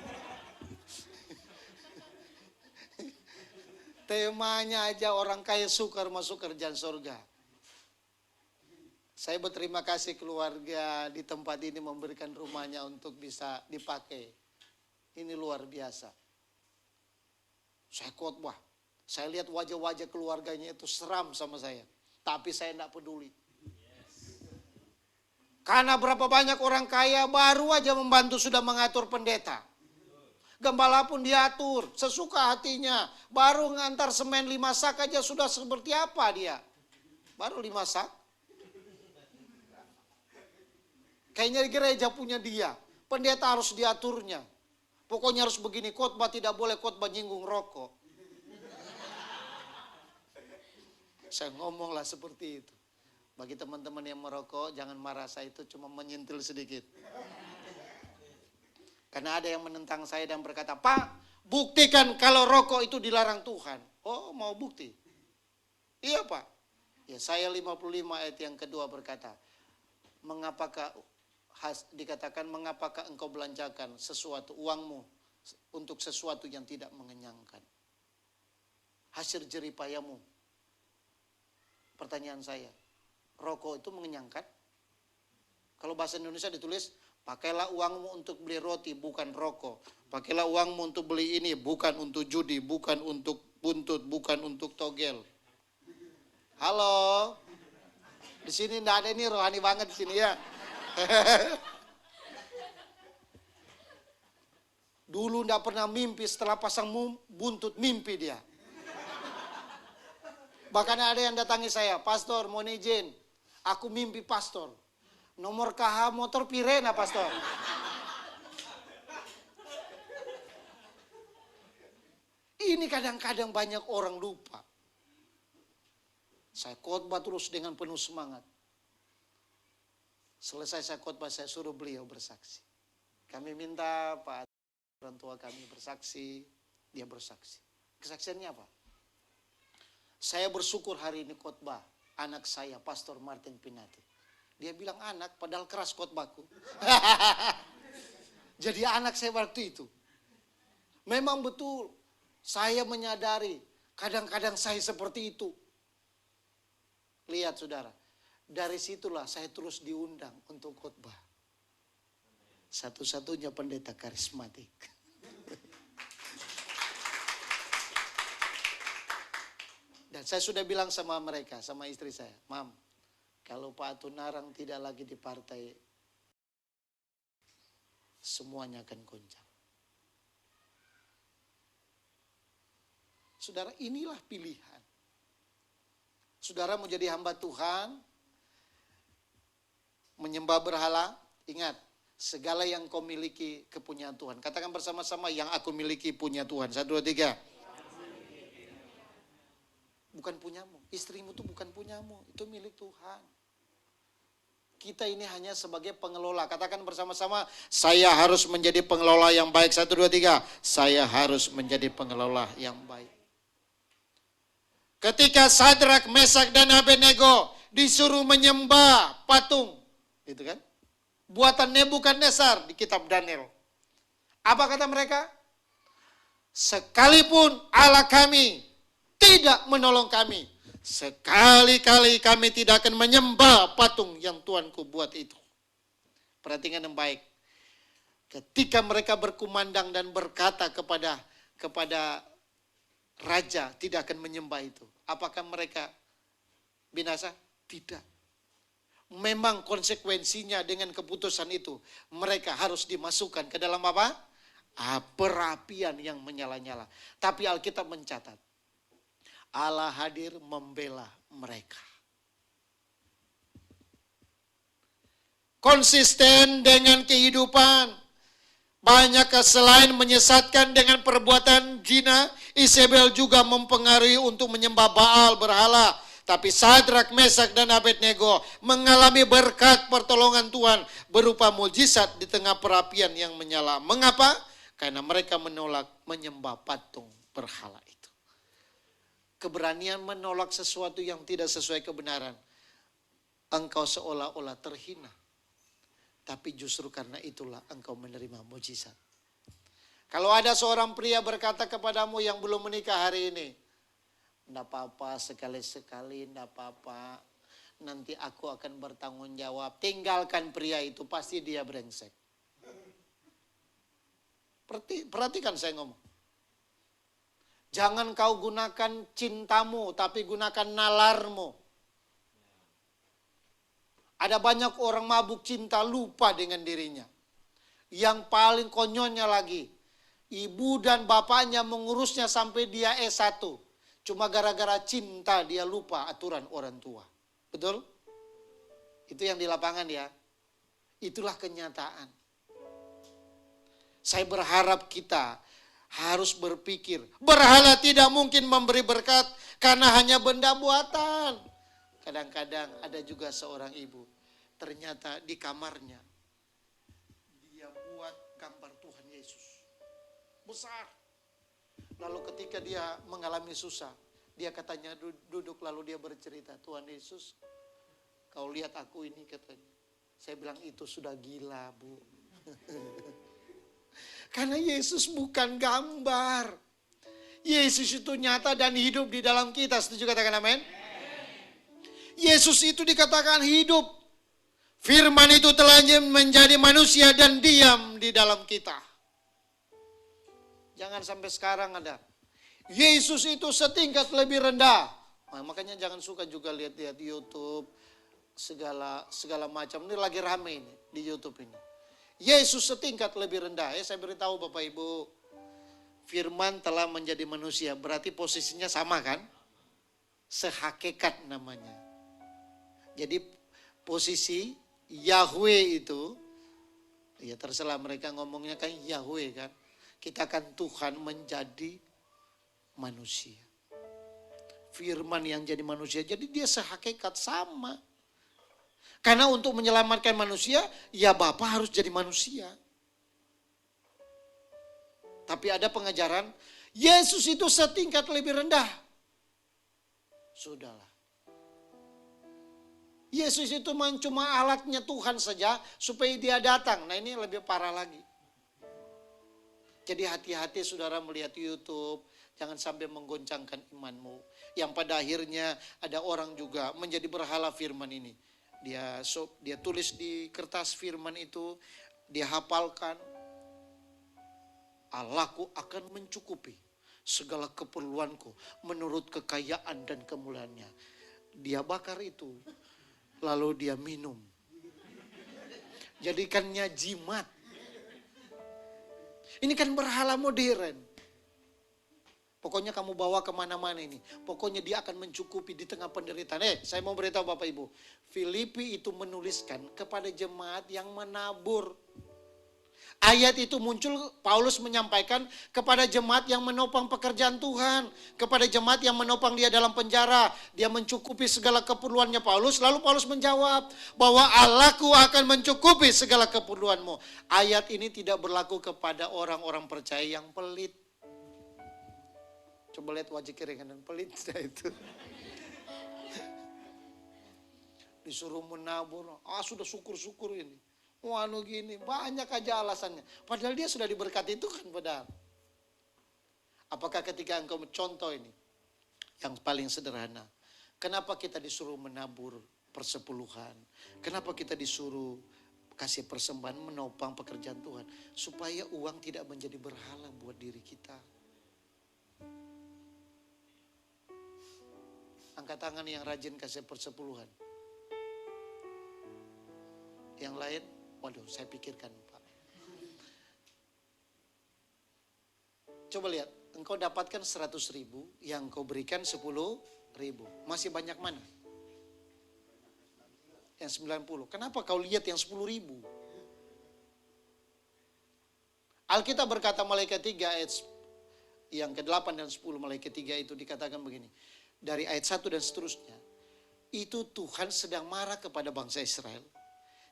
Temanya aja orang kaya sukar masuk kerajaan surga. Saya berterima kasih keluarga di tempat ini memberikan rumahnya untuk bisa dipakai. Ini luar biasa. Saya khotbah. Saya lihat wajah-wajah keluarganya itu seram sama saya. Tapi saya tidak peduli. Karena berapa banyak orang kaya baru aja membantu sudah mengatur pendeta. Gembala pun diatur, sesuka hatinya. Baru ngantar semen 5 sak aja sudah seperti apa dia. Baru 5 sak. Kayaknya gereja punya dia. Pendeta harus diaturnya. Pokoknya harus begini, khotbah tidak boleh khotbah nyinggung rokok. Saya ngomonglah seperti itu. Bagi teman-teman yang merokok, jangan marah, saya itu cuma menyentil sedikit. Karena ada yang menentang saya dan berkata, Pak, buktikan kalau rokok itu dilarang Tuhan. Oh, mau bukti? Iya, Pak. Ya, saya 55 ayat yang kedua berkata, dikatakan, mengapakah engkau belanjakan sesuatu, uangmu, untuk sesuatu yang tidak mengenyangkan? Hasil jeripayamu. Pertanyaan saya, rokok itu mengenyangkan? Kalau bahasa Indonesia ditulis, pakailah uangmu untuk beli roti, bukan rokok. Pakailah uangmu untuk beli ini, bukan untuk judi, bukan untuk buntut, bukan untuk togel. Halo? Di sini enggak ada, ini rohani banget di sini ya. Dulu enggak pernah mimpi, setelah pasang buntut mimpi dia. Bahkan ada yang datangi saya, Pastor, mohon izin, aku mimpi pastor. Nomor KH motor Pirena, Pastor. Ini kadang-kadang banyak orang lupa. Saya khotbah terus dengan penuh semangat. Selesai saya khotbah, saya suruh beliau bersaksi. Kami minta Pak orang tua kami bersaksi, dia bersaksi. Kesaksiannya apa? Saya bersyukur hari ini khotbah anak saya, Pastor Martin Pinati. Dia bilang anak, padahal keras khotbahku. Jadi anak saya waktu itu. Memang betul, saya menyadari kadang-kadang saya seperti itu. Lihat saudara, dari situlah saya terus diundang untuk khotbah. Satu-satunya pendeta karismatik. Dan saya sudah bilang sama mereka, sama istri saya, Mam, kalau Pak Atunarang tidak lagi di partai, semuanya akan goncang. Saudara, inilah pilihan. Saudara mau jadi hamba Tuhan, menyembah berhala, ingat, segala yang kau miliki kepunyaan Tuhan. Katakan bersama-sama, yang aku miliki punya Tuhan. 1, 2, 3. Bukan punyamu, istrimu itu bukan punyamu, itu milik Tuhan. Kita ini hanya sebagai pengelola. Katakan bersama-sama, saya harus menjadi pengelola yang baik. 1, 2, 3. Saya harus menjadi pengelola yang baik. Ketika Sadrak, Mesak, dan Abednego disuruh menyembah patung, gitu kan? Buatan Nebukadnezar di kitab Daniel. Apa kata mereka? Sekalipun Allah kami tidak menolong kami, sekali-kali kami tidak akan menyembah patung yang Tuanku buat itu. Perhatikan yang baik. Ketika mereka berkumandang dan berkata kepada raja tidak akan menyembah itu, apakah mereka binasa? Tidak. Memang konsekuensinya dengan keputusan itu, mereka harus dimasukkan ke dalam apa? Perapian yang menyala-nyala. Tapi Alkitab mencatat, Allah hadir membela mereka. konsisten dengan kehidupan. Banyak selain menyesatkan dengan perbuatan zina, Isabel juga mempengaruhi untuk menyembah Baal berhala. Tapi Sadrak, Mesak, dan Abednego mengalami berkat pertolongan Tuhan berupa mujizat di tengah perapian yang menyala. Mengapa? Karena mereka menolak menyembah patung berhala itu. Keberanian menolak sesuatu yang tidak sesuai kebenaran. Engkau seolah-olah terhina. Tapi justru karena itulah engkau menerima mujizat. Kalau ada seorang pria berkata kepadamu yang belum menikah hari ini, enggak apa-apa, sekali-sekali enggak apa-apa, nanti aku akan bertanggung jawab. Tinggalkan pria itu, pasti dia brengsek. Perhatikan saya ngomong. Jangan kau gunakan cintamu, tapi gunakan nalarmu. Ada banyak orang mabuk cinta lupa dengan dirinya. Yang paling konyolnya lagi, ibu dan bapaknya mengurusnya sampai dia S1. Cuma gara-gara cinta dia lupa aturan orang tua. Betul? Itu yang di lapangan ya. Itulah kenyataan. Saya berharap kita harus berpikir, berhala tidak mungkin memberi berkat karena hanya benda buatan. Kadang-kadang ada juga seorang ibu, ternyata di kamarnya dia buat gambar Tuhan Yesus besar. Lalu ketika dia mengalami susah, dia katanya duduk lalu dia bercerita, Tuhan Yesus, kau lihat aku ini katanya. Saya bilang itu sudah gila, Bu. Karena Yesus bukan gambar. Yesus itu nyata dan hidup di dalam kita. Setuju katakan amin? Yesus itu dikatakan hidup. Firman itu telah menjadi manusia dan diam di dalam kita. Jangan sampai sekarang ada. Yesus itu setingkat lebih rendah. Nah, makanya jangan suka juga lihat-lihat YouTube. Segala macam. Ini lagi rame ini di YouTube ini. Yesus setingkat lebih rendah. Saya beritahu Bapak Ibu. Firman telah menjadi manusia. Berarti posisinya sama kan? Sehakikat namanya. Jadi posisi Yahweh itu, ya terserah mereka ngomongnya kan Yahweh kan. Kita kan Tuhan menjadi manusia. Firman yang jadi manusia, jadi dia sehakikat sama. Karena untuk menyelamatkan manusia, ya Bapa harus jadi manusia. Tapi ada pengajaran, Yesus itu setingkat lebih rendah. Sudahlah. Yesus itu cuma alatnya Tuhan saja supaya dia datang. Nah ini lebih parah lagi. Jadi hati-hati saudara melihat YouTube. Jangan sampai menggoncangkan imanmu. Yang pada akhirnya ada orang juga menjadi berhala firman ini. Dia tulis di kertas firman itu. Dia hafalkan. Allahku akan mencukupi segala keperluanku menurut kekayaan dan kemuliaannya. Dia bakar itu. Lalu dia minum. Jadikannya jimat. Ini kan berhala modern. Pokoknya kamu bawa kemana-mana ini. Pokoknya dia akan mencukupi di tengah penderitaan. Saya mau beritahu Bapak Ibu. Filipi itu menuliskan kepada jemaat yang menabur. Ayat itu muncul, Paulus menyampaikan kepada jemaat yang menopang pekerjaan Tuhan. Kepada jemaat yang menopang dia dalam penjara. Dia mencukupi segala keperluannya Paulus. Lalu Paulus menjawab bahwa Allahku akan mencukupi segala keperluanmu. Ayat ini tidak berlaku kepada orang-orang percaya yang pelit. Coba lihat wajah kiri kanan pelit itu. Disuruh menabur. Sudah syukur-syukur ini. Gini, banyak aja alasannya. Padahal dia sudah diberkati itu kan padahal. Apakah ketika engkau contoh ini, yang paling sederhana, kenapa kita disuruh menabur persepuluhan? Kenapa kita disuruh kasih persembahan menopang pekerjaan Tuhan? Supaya uang tidak menjadi berhala buat diri kita. Angkat tangan yang rajin kasih persepuluhan. Yang lain, waduh, saya pikirkan Pak. Coba lihat, engkau dapatkan 100.000, yang kau berikan 10.000. Masih banyak mana? yang 90. Kenapa kau lihat yang 10.000? Alkitab berkata malaikat 3 ayat yang ke-8 dan 10, malaikat 3 itu dikatakan begini. Dari ayat 1 dan seterusnya. Itu Tuhan sedang marah kepada bangsa Israel.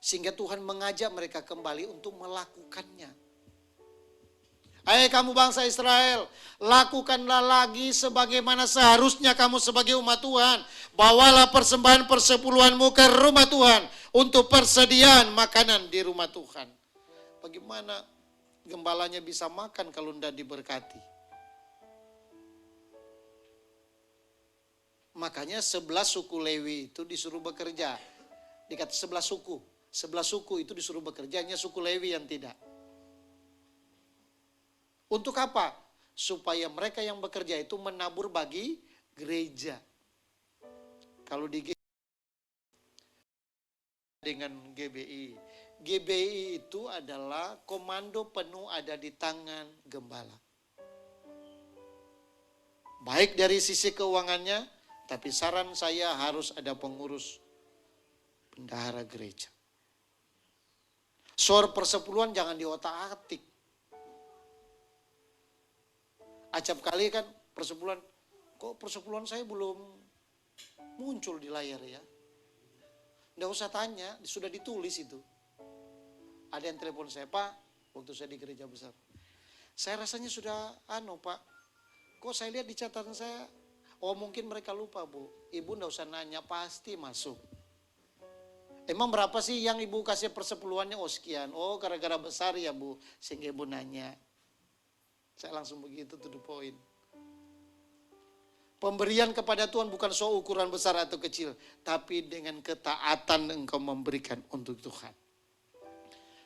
Sehingga Tuhan mengajak mereka kembali untuk melakukannya. Hai kamu bangsa Israel, lakukanlah lagi sebagaimana seharusnya kamu sebagai umat Tuhan. Bawalah persembahan persepuluhanmu ke rumah Tuhan untuk persediaan makanan di rumah Tuhan. Bagaimana gembalanya bisa makan kalau tidak diberkati? Makanya 11 suku Lewi itu disuruh bekerja. Dikata 11 suku. 11 suku itu disuruh bekerja, hanya suku Lewi yang tidak. Untuk apa? Supaya mereka yang bekerja itu menabur bagi gereja. Kalau di dengan GBI. GBI itu adalah komando penuh ada di tangan gembala. Baik dari sisi keuangannya, tapi saran saya harus ada pengurus bendahara gereja. Soal persepuluhan jangan diotak-atik. Acap kali kan persepuluhan, kok persepuluhan saya belum muncul di layar ya. Nggak usah tanya, sudah ditulis itu. Ada yang telepon saya, Pak, waktu saya di gereja besar. Saya rasanya sudah, Pak, kok saya lihat di catatan saya, oh mungkin mereka lupa Bu. Ibu nggak usah nanya, pasti masuk. Emang berapa sih yang ibu kasih persepuluhannya? Oh sekian, oh gara-gara besar ya Bu, sehingga ibu nanya. Saya langsung begitu to the point. Pemberian kepada Tuhan bukan soal ukuran besar atau kecil, tapi dengan ketaatan engkau memberikan untuk Tuhan.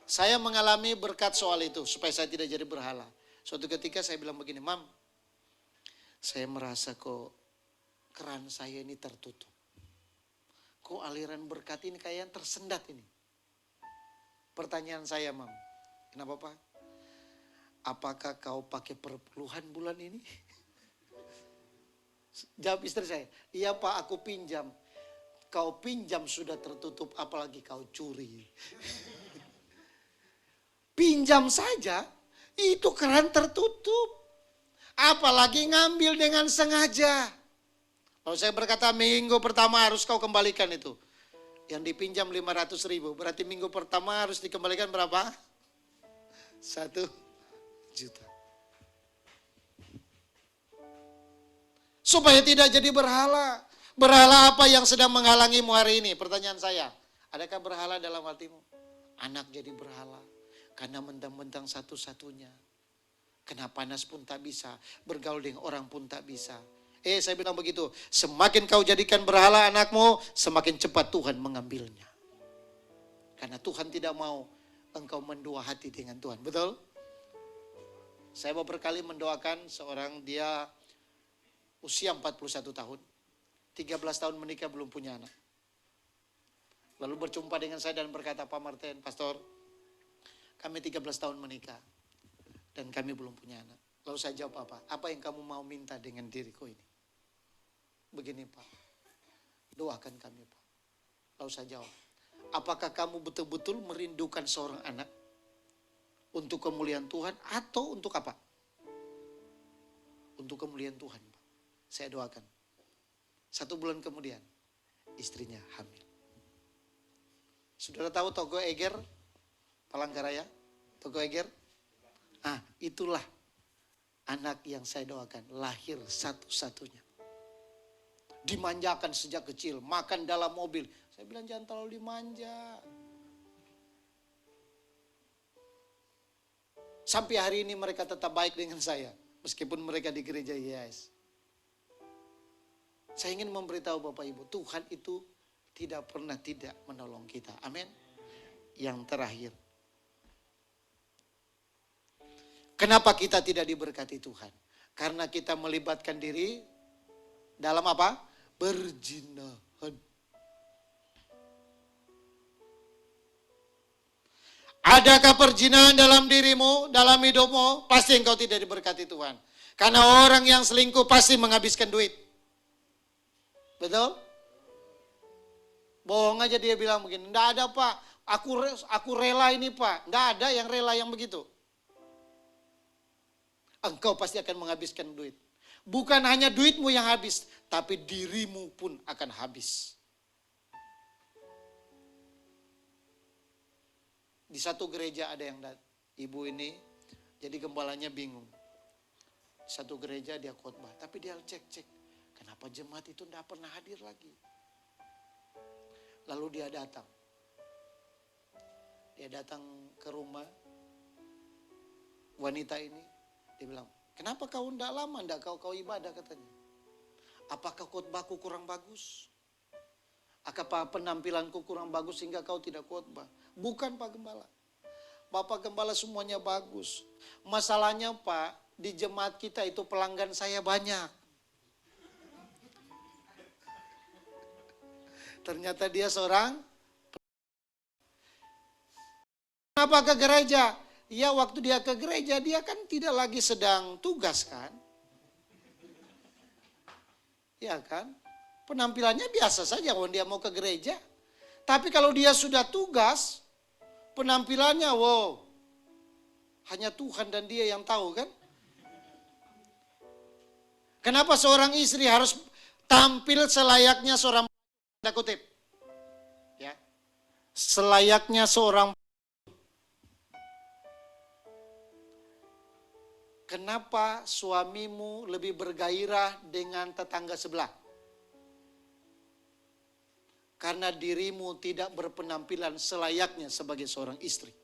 Saya mengalami berkat soal itu, supaya saya tidak jadi berhala. Suatu ketika saya bilang begini, Mam, saya merasa kok keran saya ini tertutup. Kok aliran berkat ini kayak tersendat ini. Pertanyaan saya, Mam, kenapa Pak? Apakah kau pakai perpuluhan bulan ini? Jawab istri saya, iya Pak aku pinjam. Kau pinjam sudah tertutup, apalagi kau curi. Pinjam saja, itu keran tertutup. Apalagi ngambil dengan sengaja. Lalu saya berkata minggu pertama harus kau kembalikan itu. Yang dipinjam 500.000, berarti minggu pertama harus dikembalikan berapa? 1 juta. Supaya tidak jadi berhala. Berhala apa yang sedang menghalangimu hari ini? Pertanyaan saya. Adakah berhala dalam hatimu? Anak jadi berhala. Karena mentang-mentang satu-satunya. Kena panas pun tak bisa. Bergaul dengan orang pun tak bisa. Saya bilang begitu. Semakin kau jadikan berhala anakmu, semakin cepat Tuhan mengambilnya. Karena Tuhan tidak mau engkau mendua hati dengan Tuhan. Betul? Saya beberapa kali mendoakan seorang dia usia 41 tahun. 13 tahun menikah belum punya anak. Lalu berjumpa dengan saya dan berkata, Pak Martin, Pastor, kami 13 tahun menikah. Dan kami belum punya anak. Lalu saya jawab apa? Apa yang kamu mau minta dengan diriku ini? Begini Pak, doakan kami Pak. Lalu saya jawab, apakah kamu betul-betul merindukan seorang anak? Untuk kemuliaan Tuhan atau untuk apa? Untuk kemuliaan Tuhan Pak. Saya doakan. 1 bulan kemudian, istrinya hamil. Saudara tahu Togo Eger, Palangkaraya? Togo Eger? Itulah anak yang saya doakan, lahir satu-satunya. Dimanjakan sejak kecil, makan dalam mobil. Saya bilang jangan terlalu dimanja. Sampai hari ini mereka tetap baik dengan saya. Meskipun mereka di gereja YS. Saya ingin memberitahu Bapak Ibu, Tuhan itu tidak pernah tidak menolong kita. Amin. Yang terakhir. Kenapa kita tidak diberkati Tuhan? Karena kita melibatkan diri dalam apa? Perzinahan. Adakah perzinahan dalam dirimu, dalam hidupmu? Pasti engkau tidak diberkati Tuhan. Karena orang yang selingkuh pasti menghabiskan duit. Betul? Bohong aja dia bilang begini, enggak ada Pak, aku rela ini Pak. Enggak ada yang rela yang begitu. Engkau pasti akan menghabiskan duit. Bukan hanya duitmu yang habis, tapi dirimu pun akan habis. Di satu gereja ada yang ibu ini, jadi gembalanya bingung. Di satu gereja dia khotbah, tapi dia cek, kenapa jemaat itu tidak pernah hadir lagi. Lalu dia datang ke rumah wanita ini. Dia bilang, kenapa kau tidak lama, tidak kau ibadah katanya. Apakah khotbahku kurang bagus? Apakah penampilanku kurang bagus sehingga kau tidak khotbah? Bukan Pak Gembala. Bapak Gembala semuanya bagus. Masalahnya Pak, di jemaat kita itu pelanggan saya banyak. Ternyata dia seorang. Kenapa ke gereja? Ya waktu dia ke gereja dia kan tidak lagi sedang tugas kan. Ya kan? Penampilannya biasa saja kalau dia mau ke gereja. Tapi kalau dia sudah tugas, penampilannya wow. Hanya Tuhan dan dia yang tahu kan. Kenapa seorang istri harus tampil selayaknya seorang, tanda kutip. Ya. Selayaknya seorang. Kenapa suamimu lebih bergairah dengan tetangga sebelah? Karena dirimu tidak berpenampilan selayaknya sebagai seorang istri.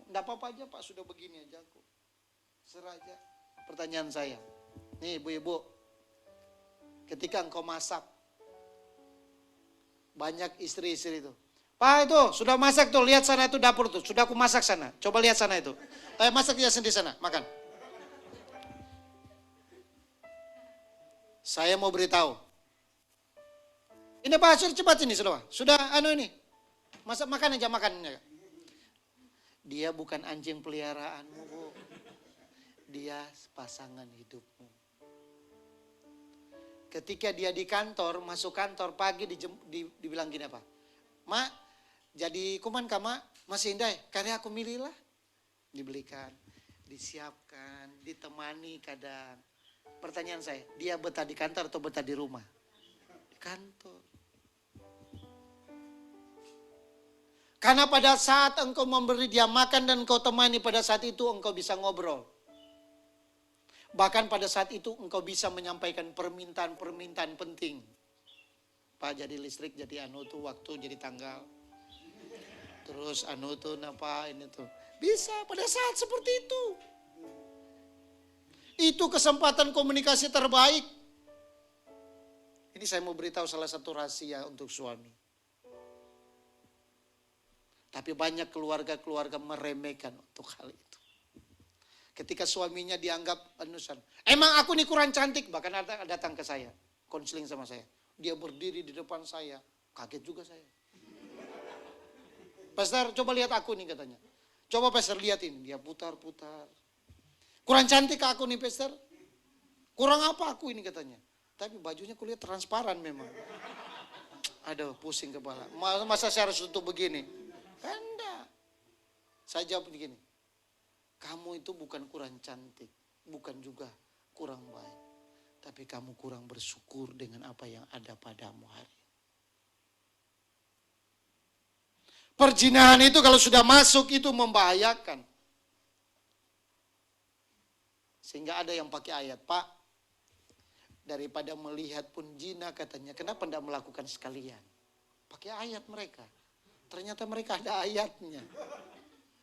Tidak apa-apa aja Pak, sudah begini aja kok. Serah aja. Pertanyaan saya, nih ibu-ibu, ketika engkau masak, banyak istri-istri itu. Pak itu sudah masak tuh, lihat sana itu dapur tuh, sudah aku masak sana. Coba lihat sana itu. Masak dia sendiri sana, makan. Saya mau beritahu. Ini Pak, sudah cepat ini sudah. Sudah ini. Masak makan aja makannya. Dia bukan anjing peliharaanmu, Bu. Dia pasangan hidupmu. Ketika dia di kantor, masuk kantor pagi dibilang gini apa? Mak, jadi kuman kama masih indah, karena aku milih lah. Dibelikan, disiapkan, ditemani kadang. Pertanyaan saya, dia betah di kantor atau betah di rumah? Di kantor. Karena pada saat engkau memberi dia makan dan engkau temani, pada saat itu engkau bisa ngobrol. Bahkan pada saat itu engkau bisa menyampaikan permintaan-permintaan penting. Pak jadi listrik, jadi tuh waktu, jadi tanggal. Terus tuh napa ini tuh. Bisa pada saat seperti itu. Itu kesempatan komunikasi terbaik. Ini saya mau beritahu salah satu rahasia untuk suami. Tapi banyak keluarga-keluarga meremehkan untuk hal itu. Ketika suaminya dianggap emang aku nih kurang cantik, bahkan datang ke saya, konseling sama saya. Dia berdiri di depan saya, kaget juga saya. Pastor, coba lihat aku nih katanya. Coba Pastor lihatin, dia putar-putar. Kurang cantik aku nih Pastor. Kurang apa aku ini katanya. Tapi bajunya kulihat transparan memang. Aduh, pusing kepala. Masa saya harus tutup begini? Kan enggak. Saya jawab begini. Kamu itu bukan kurang cantik, bukan juga kurang baik. Tapi kamu kurang bersyukur dengan apa yang ada padamu hari. Perzinahan itu kalau sudah masuk itu membahayakan. Sehingga ada yang pakai ayat, Pak, daripada melihat pun zina katanya, kenapa tidak melakukan sekalian? Pakai ayat mereka. Ternyata mereka ada ayatnya.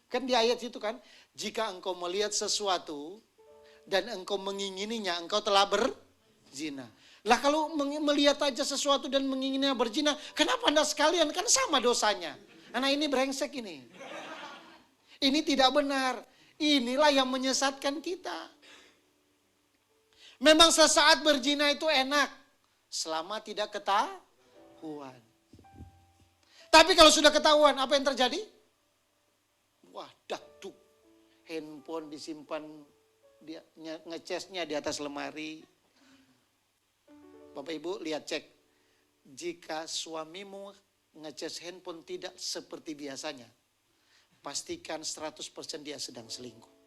Kan di ayat itu kan, jika engkau melihat sesuatu dan engkau mengingininya, engkau telah berzina. Lah kalau melihat aja sesuatu dan menginginnya berzina, kenapa anda sekalian? Kan sama dosanya. Anak ini brengsek ini. Ini tidak benar. Inilah yang menyesatkan kita. Memang sesaat berzina itu enak. Selama tidak ketahuan. Tapi kalau sudah ketahuan, apa yang terjadi? Wah, dakduk. Handphone disimpan, ngecasnya di atas lemari. Bapak Ibu lihat cek. jika suamimu ngecas handphone tidak seperti biasanya, pastikan 100% dia sedang selingkuh.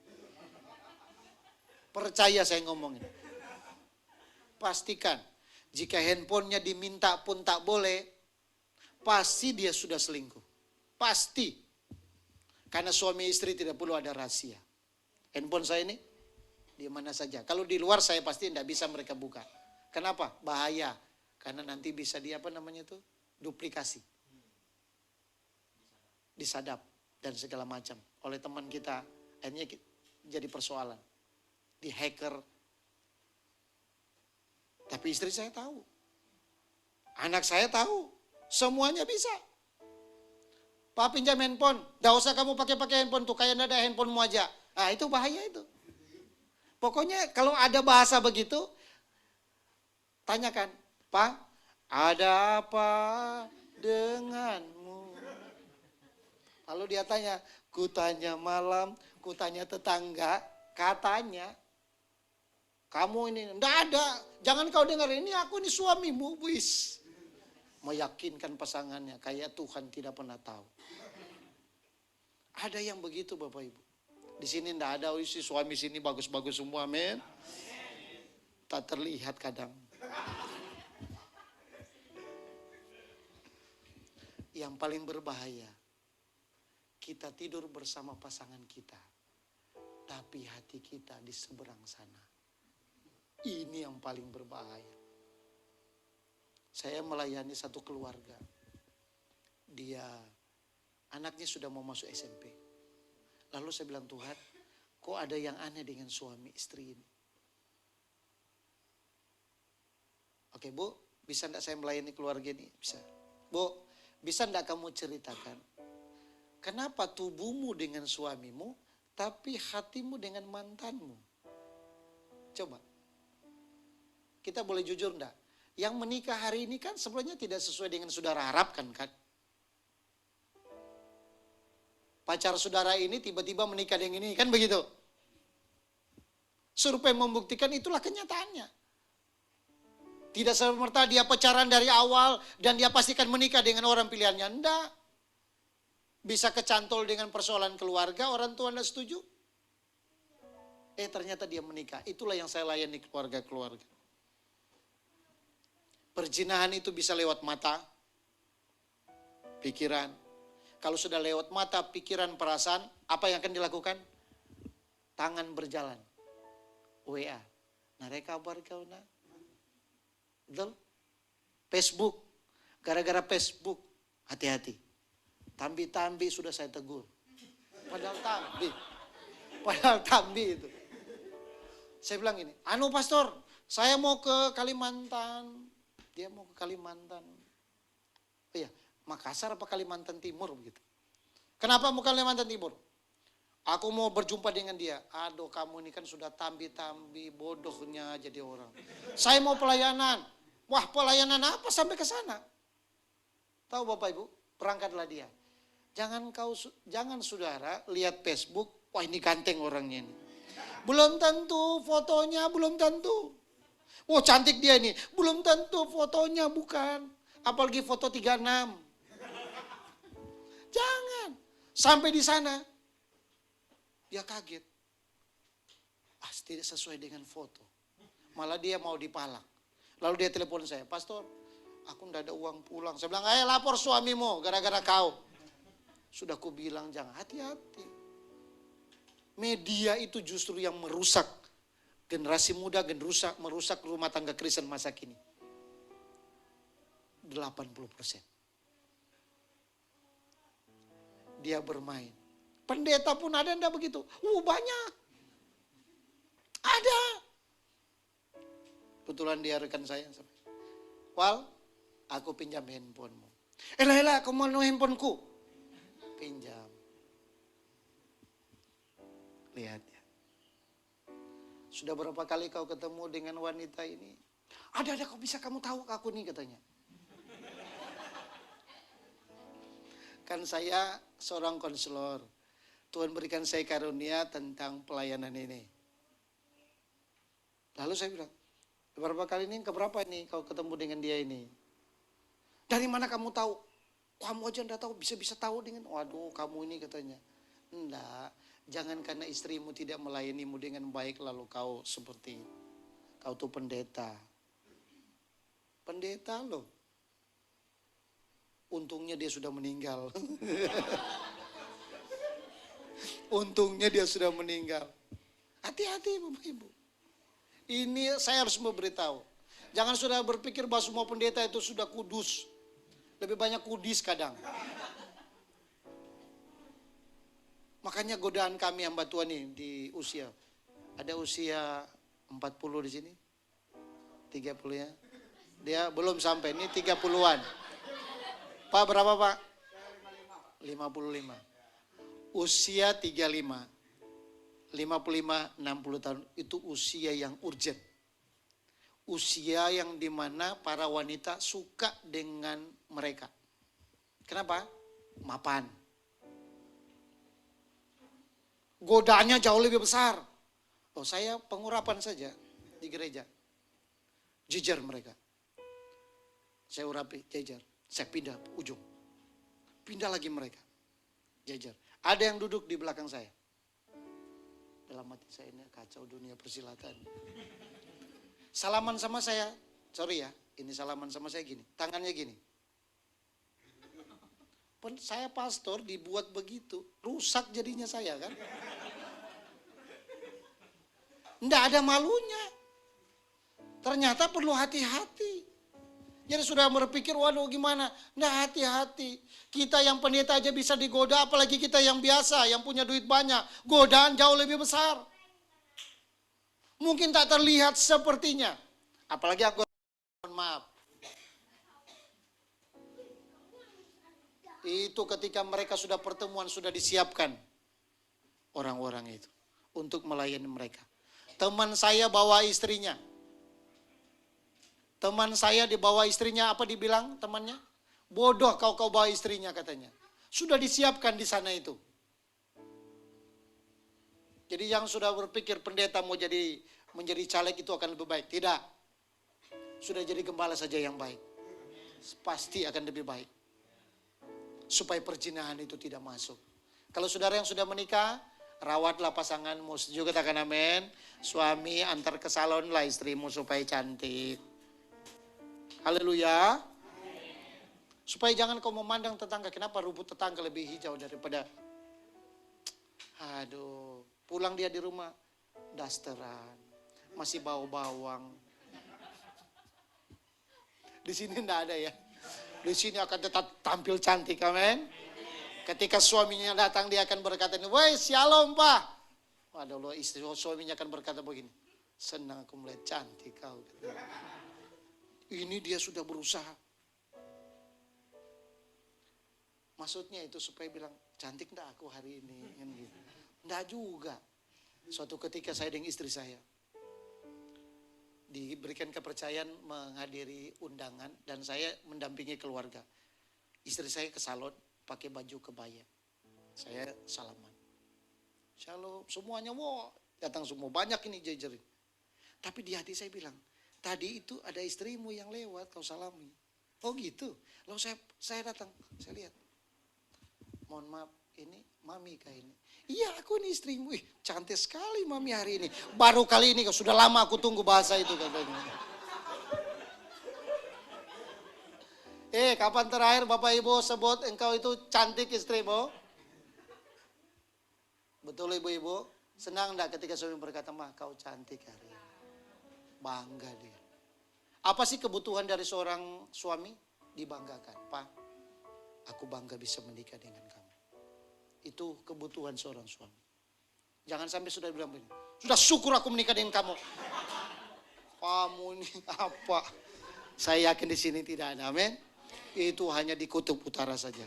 Percaya saya ngomongin. Pastikan, jika handphonenya diminta pun tak boleh, pasti dia sudah selingkuh. Pasti. Karena suami istri tidak perlu ada rahasia. Handphone saya ini, di mana saja. Kalau di luar saya pasti tidak bisa mereka buka. Kenapa? Bahaya. Karena nanti bisa duplikasi. Disadap dan segala macam. Oleh teman kita, akhirnya jadi persoalan. Di hacker. Tapi istri saya tahu. Anak saya tahu. Semuanya bisa. Pak pinjam handphone. Gak usah kamu pakai handphone tuh. Kayak ada handphonemu aja. Nah itu bahaya itu. Pokoknya kalau ada bahasa begitu. Tanyakan. Pak, ada apa denganmu? Lalu dia tanya. Kutanya malam. Kutanya tetangga. Katanya. Kamu ini, enggak ada. Jangan kau dengar, ini aku ini suamimu, wis. Meyakinkan pasangannya, kayak Tuhan tidak pernah tahu. Ada yang begitu Bapak Ibu. Di sini enggak ada, si suami sini bagus-bagus semua, men. Tak terlihat kadang. Yang paling berbahaya, kita tidur bersama pasangan kita, tapi hati kita di seberang sana. Ini yang paling berbahaya. Saya melayani satu keluarga. Dia, anaknya sudah mau masuk SMP. Lalu saya bilang, Tuhan, kok ada yang aneh dengan suami istri ini? Oke Bu, bisa enggak saya melayani keluarga ini? Bisa. Bu, bisa enggak kamu ceritakan, kenapa tubuhmu dengan suamimu, tapi hatimu dengan mantanmu? Coba. Kita boleh jujur enggak? Yang menikah hari ini kan sebenarnya tidak sesuai dengan saudara harapkan kan? Pacar saudara ini tiba-tiba menikah dengan ini, kan begitu? Survei membuktikan itulah kenyataannya. Tidak serta-merta dia pacaran dari awal dan dia pastikan menikah dengan orang pilihannya. Enggak. Bisa kecantol dengan persoalan keluarga, orang tua enggak setuju. Ternyata dia menikah. Itulah yang saya layani keluarga-keluarga. Perzinahan itu bisa lewat mata, pikiran. Kalau sudah lewat mata, pikiran, perasaan, apa yang akan dilakukan? Tangan berjalan. WA. Nare kabar kau nak? Betul? Facebook. Gara-gara Facebook, hati-hati. Tambi-tambi sudah saya tegur. Padahal tambi itu. Saya bilang gini, pastor, saya mau ke Kalimantan. Dia mau ke Kalimantan. Iya, Makassar apa Kalimantan Timur begitu. Kenapa mau Kalimantan Timur? Aku mau berjumpa dengan dia. Aduh, kamu ini kan sudah tambi-tambi, bodohnya jadi orang. Saya mau pelayanan. Wah, pelayanan apa sampai ke sana? Tahu Bapak Ibu, berangkatlah dia. Jangan saudara lihat Facebook, wah ini ganteng orangnya ini. Belum tentu fotonya, belum tentu. Oh cantik dia ini, belum tentu fotonya, bukan. Apalagi foto 36. Jangan. Sampai di sana, dia kaget. Tidak sesuai dengan foto. Malah dia mau dipalak. Lalu dia telepon saya, Pastor, aku enggak ada uang pulang. Saya bilang, ayo lapor suamimu gara-gara kau. Sudah ku bilang jangan, hati-hati. Media itu justru yang merusak generasi muda, merusak rumah tangga Kristen masa kini. 80%. Dia bermain. Pendeta pun ada enggak begitu? Banyak. Ada. Kebetulan dia rekan saya. Wal, aku pinjam handphonemu. Elah, kamu mau handphoneku? Pinjam. Lihat ya. Sudah berapa kali kau ketemu dengan wanita ini? Ada kok bisa kamu tahu aku nih katanya. Kan saya seorang konselor. Tuhan berikan saya karunia tentang pelayanan ini. Lalu saya bilang, berapa kali ini, keberapa ini kau ketemu dengan dia ini? Dari mana kamu tahu? Kamu aja enggak tahu, bisa-bisa tahu dengan, waduh kamu ini katanya. Enggak, jangan karena istrimu tidak melayanimu dengan baik lalu kau seperti, kau tuh pendeta. Pendeta loh. Untungnya dia sudah meninggal. Untungnya dia sudah meninggal. Hati-hati Bapak Ibu. Ini saya harus memberitahu. Jangan sudah berpikir bahwa semua pendeta itu sudah kudus. Lebih banyak kudis kadang. Makanya godaan kami hamba Tuhan nih di usia. Ada usia 40 di sini. 30 ya. Dia belum sampai, ini 30-an. Pak berapa Pak? 55. Usia 35. 55, 60 tahun itu usia yang urgent. Usia yang dimana para wanita suka dengan mereka. Kenapa? Mapan. Godaannya jauh lebih besar. Oh saya pengurapan saja di gereja. Jejer mereka. Saya urapi, jejer. Saya pindah ujung. Pindah lagi mereka. Jejer. Ada yang duduk di belakang saya. Dalam hati saya ini kacau dunia persilatan. Salaman sama saya, sorry ya, ini salaman sama saya gini, tangannya gini. Saya pastor dibuat begitu, rusak jadinya saya kan. Nggak ada malunya. Ternyata perlu hati-hati. Jadi sudah berpikir, waduh gimana? Nggak hati-hati. Kita yang pendeta aja bisa digoda, apalagi kita yang biasa, yang punya duit banyak. Godaan jauh lebih besar. Mungkin tak terlihat sepertinya. Apalagi aku, mohon maaf. Itu ketika mereka sudah pertemuan, sudah disiapkan orang-orang itu untuk melayani mereka. Teman saya bawa istrinya. Teman saya dibawa istrinya, apa dibilang temannya? Bodoh kau bawa istrinya katanya. Sudah disiapkan di sana itu. Jadi yang sudah berpikir pendeta mau menjadi caleg itu akan lebih baik. Tidak. Sudah jadi gembala saja yang baik. Pasti akan lebih baik. Supaya perzinahan itu tidak masuk. Kalau saudara yang sudah menikah, rawatlah pasanganmu. Juga katakan amin. Suami antar ke salon lah istrimu supaya cantik. Haleluya. Supaya jangan kau memandang tetangga. Kenapa rumput tetangga lebih hijau daripada... Aduh, pulang dia di rumah, dasteran, masih bau bawang. Di sini enggak ada ya. Di sini akan tetap tampil cantik, amin. Ketika suaminya datang dia akan berkata, "Woi, shalom Pak." Waduh, istri suaminya akan berkata begini, "Senang aku melihat cantik kau." Ini dia sudah berusaha. Maksudnya itu supaya bilang, cantik enggak aku hari ini? Enggak juga. Suatu ketika saya dengan istri saya diberikan kepercayaan menghadiri undangan dan saya mendampingi keluarga. Istri saya ke salon pakai baju kebaya. Saya salaman. Shalom, semuanya datang semua, banyak ini jajarin. Tapi di hati saya bilang, tadi itu ada istrimu yang lewat kau salami. Oh gitu. Lalu saya datang, saya lihat. Mohon maaf, ini mami kah ini? Iya, aku ini istrimu. Cantik sekali mami hari ini. Baru kali ini, sudah lama aku tunggu bahasa itu katanya. Kapan terakhir Bapak Ibu sebut engkau itu cantik istrimu? Betul Ibu-Ibu? Senang enggak ketika suami berkata, "Mah, kau cantik hari ini." Bangga dia. Apa sih kebutuhan dari seorang suami? Dibanggakan. Pak, aku bangga bisa menikah dengan kamu. Itu kebutuhan seorang suami. Jangan sampai sudah bilang begini, "Sudah syukur aku menikah dengan kamu." Kamu ini apa? Saya yakin di sini tidak ada, amin. Itu hanya di kutub utara saja.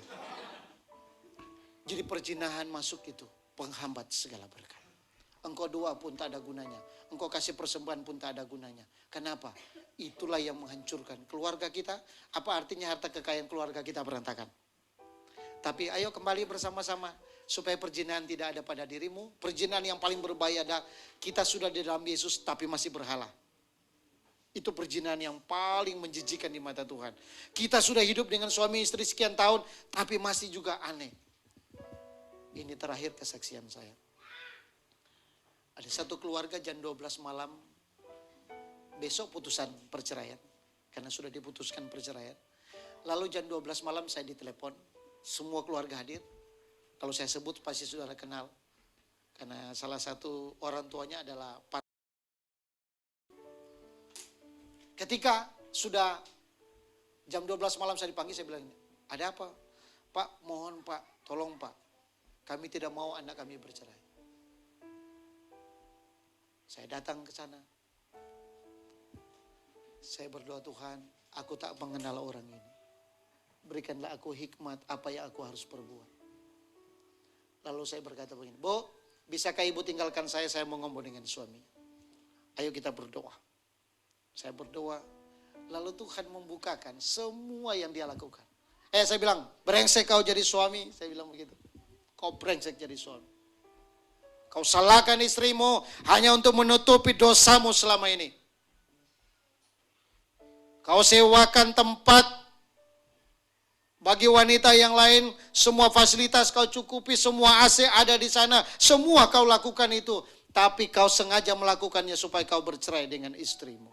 Jadi perzinahan masuk itu penghambat segala berkat. Engkau doa pun tak ada gunanya. Engkau kasih persembahan pun tak ada gunanya. Kenapa? Itulah yang menghancurkan keluarga kita. Apa artinya harta kekayaan keluarga kita berantakan? Tapi ayo kembali bersama-sama supaya perzinahan tidak ada pada dirimu. Perzinahan yang paling berbahaya adalah kita sudah di dalam Yesus tapi masih berhala. Itu perzinahan yang paling menjijikan di mata Tuhan. Kita sudah hidup dengan suami istri sekian tahun, tapi masih juga aneh. Ini terakhir kesaksian saya. Ada satu keluarga jam 12 malam, besok putusan perceraian. Karena sudah diputuskan perceraian. Lalu jam 12 malam saya ditelepon, semua keluarga hadir. Kalau saya sebut pasti saudara kenal. Karena salah satu orang tuanya adalah ketika sudah jam 12 malam saya dipanggil, saya bilang, ada apa? Pak, mohon Pak, tolong Pak. Kami tidak mau anak kami bercerai. Saya datang ke sana. Saya berdoa, Tuhan, aku tak mengenal orang ini. Berikanlah aku hikmat apa yang aku harus perbuat. Lalu saya berkata begini, Bu, bisakah ibu tinggalkan saya mau ngomong dengan suami. Ayo kita berdoa. Saya berdoa, lalu Tuhan membukakan semua yang dia lakukan. Saya bilang, brengsek kau jadi suami. Saya bilang begitu. Kau brengsek jadi suami. Kau salahkan istrimu hanya untuk menutupi dosamu selama ini. Kau sewakan tempat bagi wanita yang lain, semua fasilitas kau cukupi, semua AC ada di sana, semua kau lakukan itu. Tapi kau sengaja melakukannya supaya kau bercerai dengan istrimu.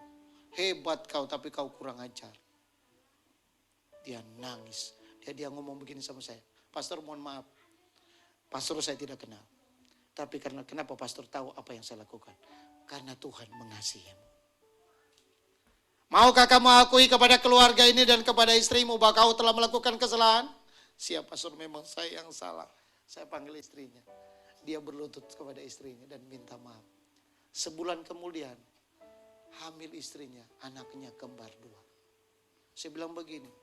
Hebat kau, tapi kau kurang ajar. Dia nangis. Dia ngomong begini sama saya. Pastor, mohon maaf. Pastor, saya tidak kenal. Tapi kenapa pastor tahu apa yang saya lakukan? Karena Tuhan mengasihimu. Maukah kamu akui kepada keluarga ini dan kepada istrimu bahwa kau telah melakukan kesalahan? Siap pastor, memang saya yang salah. Saya panggil istrinya. Dia berlutut kepada istrinya dan minta maaf. Sebulan kemudian, hamil istrinya, anaknya kembar 2. Saya bilang begini,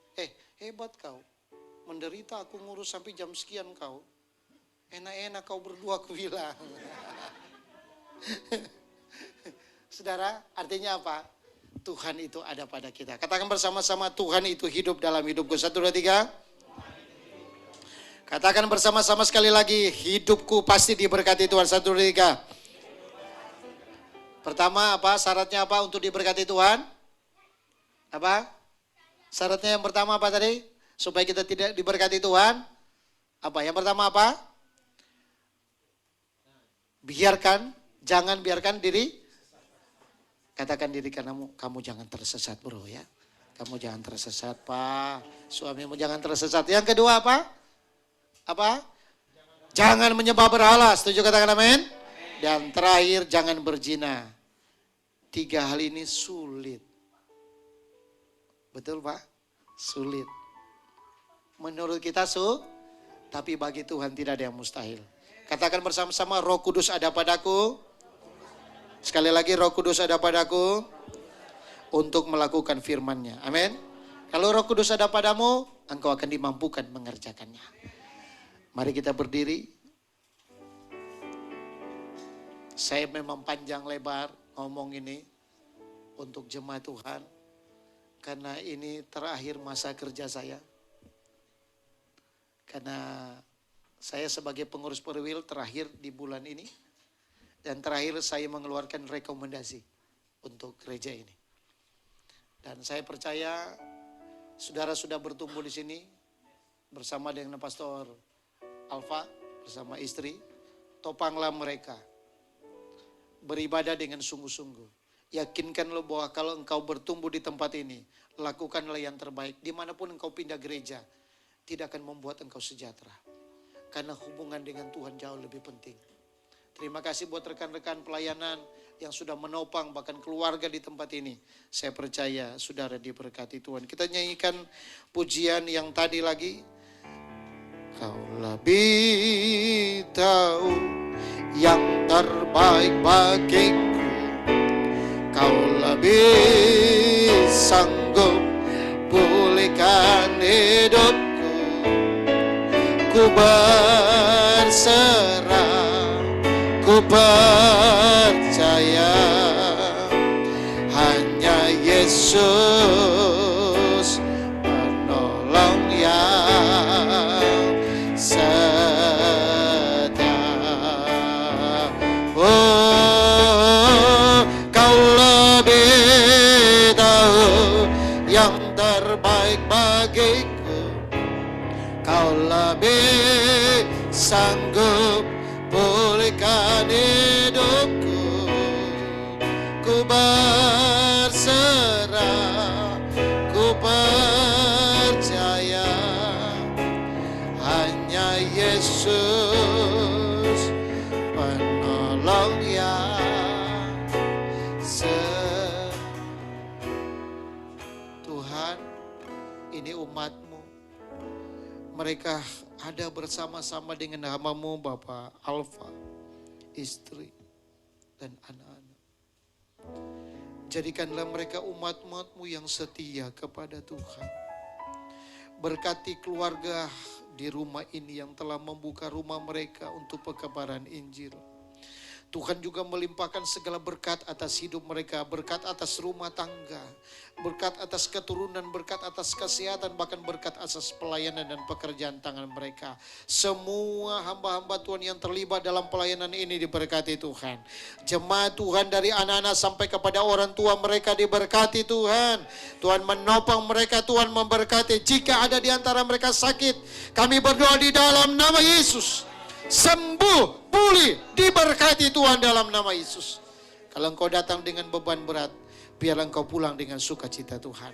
hebat kau. Menderita aku ngurus sampai jam sekian kau. Enak-enak kau berdua, aku bilang. Saudara, artinya apa? Tuhan itu ada pada kita. Katakan bersama-sama, Tuhan itu hidup dalam hidupku. 1, 2, 3. Katakan bersama-sama sekali lagi, hidupku pasti diberkati Tuhan. 1, 2, 3. Pertama apa? Syaratnya apa untuk diberkati Tuhan? Apa? Syaratnya yang pertama apa tadi? Supaya kita tidak diberkati Tuhan. Apa? Yang pertama apa? Jangan biarkan diri. Katakan diri kamu jangan tersesat bro ya. Kamu jangan tersesat Pak. Suamimu jangan tersesat. Yang kedua apa? Apa? Jangan menyembah berhala. Setuju katakan amin? Dan terakhir jangan berzina. 3 hal ini sulit. Betul Pak? Sulit. Menurut kita tapi bagi Tuhan tidak ada yang mustahil. Katakan bersama-sama, Roh Kudus ada padaku. Sekali lagi, Roh Kudus ada padaku untuk melakukan firman-Nya. Amin. Kalau Roh Kudus ada padamu, engkau akan dimampukan mengerjakannya. Mari kita berdiri. Saya memang panjang lebar ngomong ini untuk jemaat Tuhan. Karena ini terakhir masa kerja saya. Karena saya sebagai pengurus perwil terakhir di bulan ini. Dan terakhir saya mengeluarkan rekomendasi untuk gereja ini. Dan saya percaya saudara sudah bertumbuh di sini bersama dengan Pastor Alfa, bersama istri. Topanglah mereka. Beribadah dengan sungguh-sungguh. Yakinkanlah bahwa kalau engkau bertumbuh di tempat ini, lakukanlah yang terbaik. Dimanapun engkau pindah gereja, tidak akan membuat engkau sejahtera. Karena hubungan dengan Tuhan jauh lebih penting. Terima kasih buat rekan-rekan pelayanan yang sudah menopang bahkan keluarga di tempat ini. Saya percaya saudara diberkati Tuhan. Kita nyanyikan pujian yang tadi lagi. Kau lebih tahu yang terbaik bagiku. Kau lebih sanggup pulihkan hidupku. Ku berserah, ku percaya hanya Yesus penolong yang setia. Oh, kau lebih yang terbaik bagiku. Kau lebih sanggup pulihkan hidupku. Ku berserah, ku percaya, hanya Yesus penolong yang Tuhan, ini umat-Mu. Mereka ada bersama-sama dengan hamba-Mu Bapak Alfa, istri, dan anak-anak. Jadikanlah mereka umat-umat-Mu yang setia kepada Tuhan. Berkati keluarga di rumah ini yang telah membuka rumah mereka untuk pekabaran Injil. Tuhan juga melimpahkan segala berkat atas hidup mereka, berkat atas rumah tangga, berkat atas keturunan, berkat atas kesehatan, bahkan berkat atas pelayanan dan pekerjaan tangan mereka. Semua hamba-hamba Tuhan yang terlibat dalam pelayanan ini diberkati Tuhan. Jemaat Tuhan dari anak-anak sampai kepada orang tua mereka diberkati Tuhan. Tuhan menopang mereka, Tuhan memberkati. Jika ada di antara mereka sakit, kami berdoa di dalam nama Yesus. Sembuh, pulih, diberkati Tuhan dalam nama Yesus. Kalau engkau datang dengan beban berat, biarlah engkau pulang dengan sukacita Tuhan.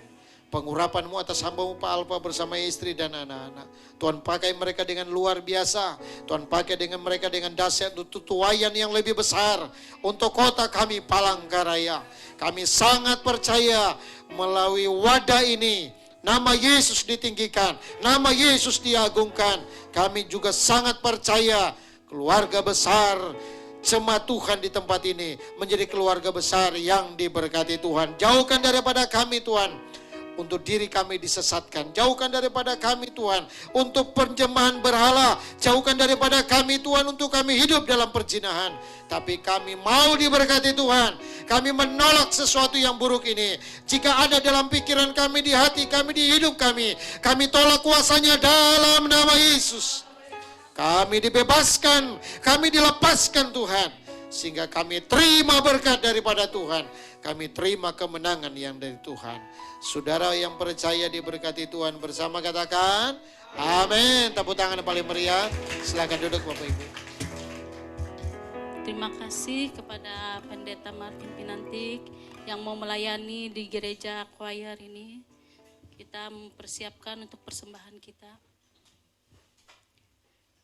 Pengurapan-Mu atas hamba-Mu Pak Alfa bersama istri dan anak-anak. Tuhan pakai mereka dengan luar biasa. Tuhan pakai dengan mereka dengan dahsyat tutuayan yang lebih besar. Untuk kota kami Palangkaraya. Kami sangat percaya melalui wadah ini, nama Yesus ditinggikan, nama Yesus diagungkan. Kami juga sangat percaya keluarga besar jemaat Tuhan di tempat ini menjadi keluarga besar yang diberkati Tuhan. Jauhkan daripada kami Tuhan untuk diri kami disesatkan. Jauhkan daripada kami Tuhan untuk penjemahan berhala. Jauhkan daripada kami Tuhan untuk kami hidup dalam perzinahan. Tapi kami mau diberkati Tuhan. Kami menolak sesuatu yang buruk ini. Jika ada dalam pikiran kami, di hati kami, di hidup kami tolak kuasanya dalam nama Yesus. Kami dibebaskan, kami dilepaskan Tuhan. Sehingga kami terima berkat daripada Tuhan. Kami terima kemenangan yang dari Tuhan. Saudara yang percaya diberkati Tuhan bersama katakan amin. Tepuk tangan yang paling meriah. Silakan duduk Bapak Ibu. Terima kasih kepada Pendeta Martin Pinantik yang mau melayani di gereja choir ini. Kita mempersiapkan untuk persembahan kita.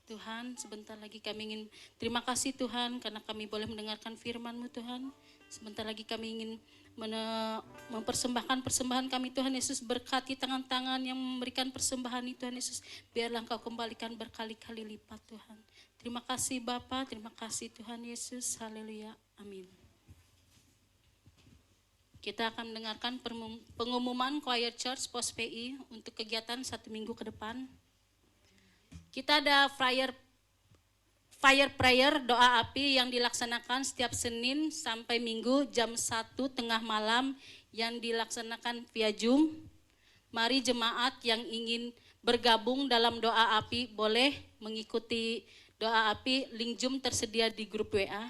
Tuhan, sebentar lagi kami ingin terima kasih Tuhan karena kami boleh mendengarkan firman-Mu Tuhan. Sebentar lagi kami ingin mempersembahkan persembahan kami Tuhan Yesus. Berkati tangan-tangan yang memberikan persembahan ini Tuhan Yesus. Biarlah Engkau kembalikan berkali-kali lipat Tuhan. Terima kasih Bapa, terima kasih Tuhan Yesus. Haleluya, amin. Kita akan mendengarkan pengumuman Choir Church Pos PI untuk kegiatan 1 minggu ke depan. Kita ada fire prayer, doa api yang dilaksanakan setiap Senin sampai Minggu jam 1 tengah malam yang dilaksanakan via Zoom. Mari jemaat yang ingin bergabung dalam doa api boleh mengikuti doa api, link Zoom tersedia di grup WA.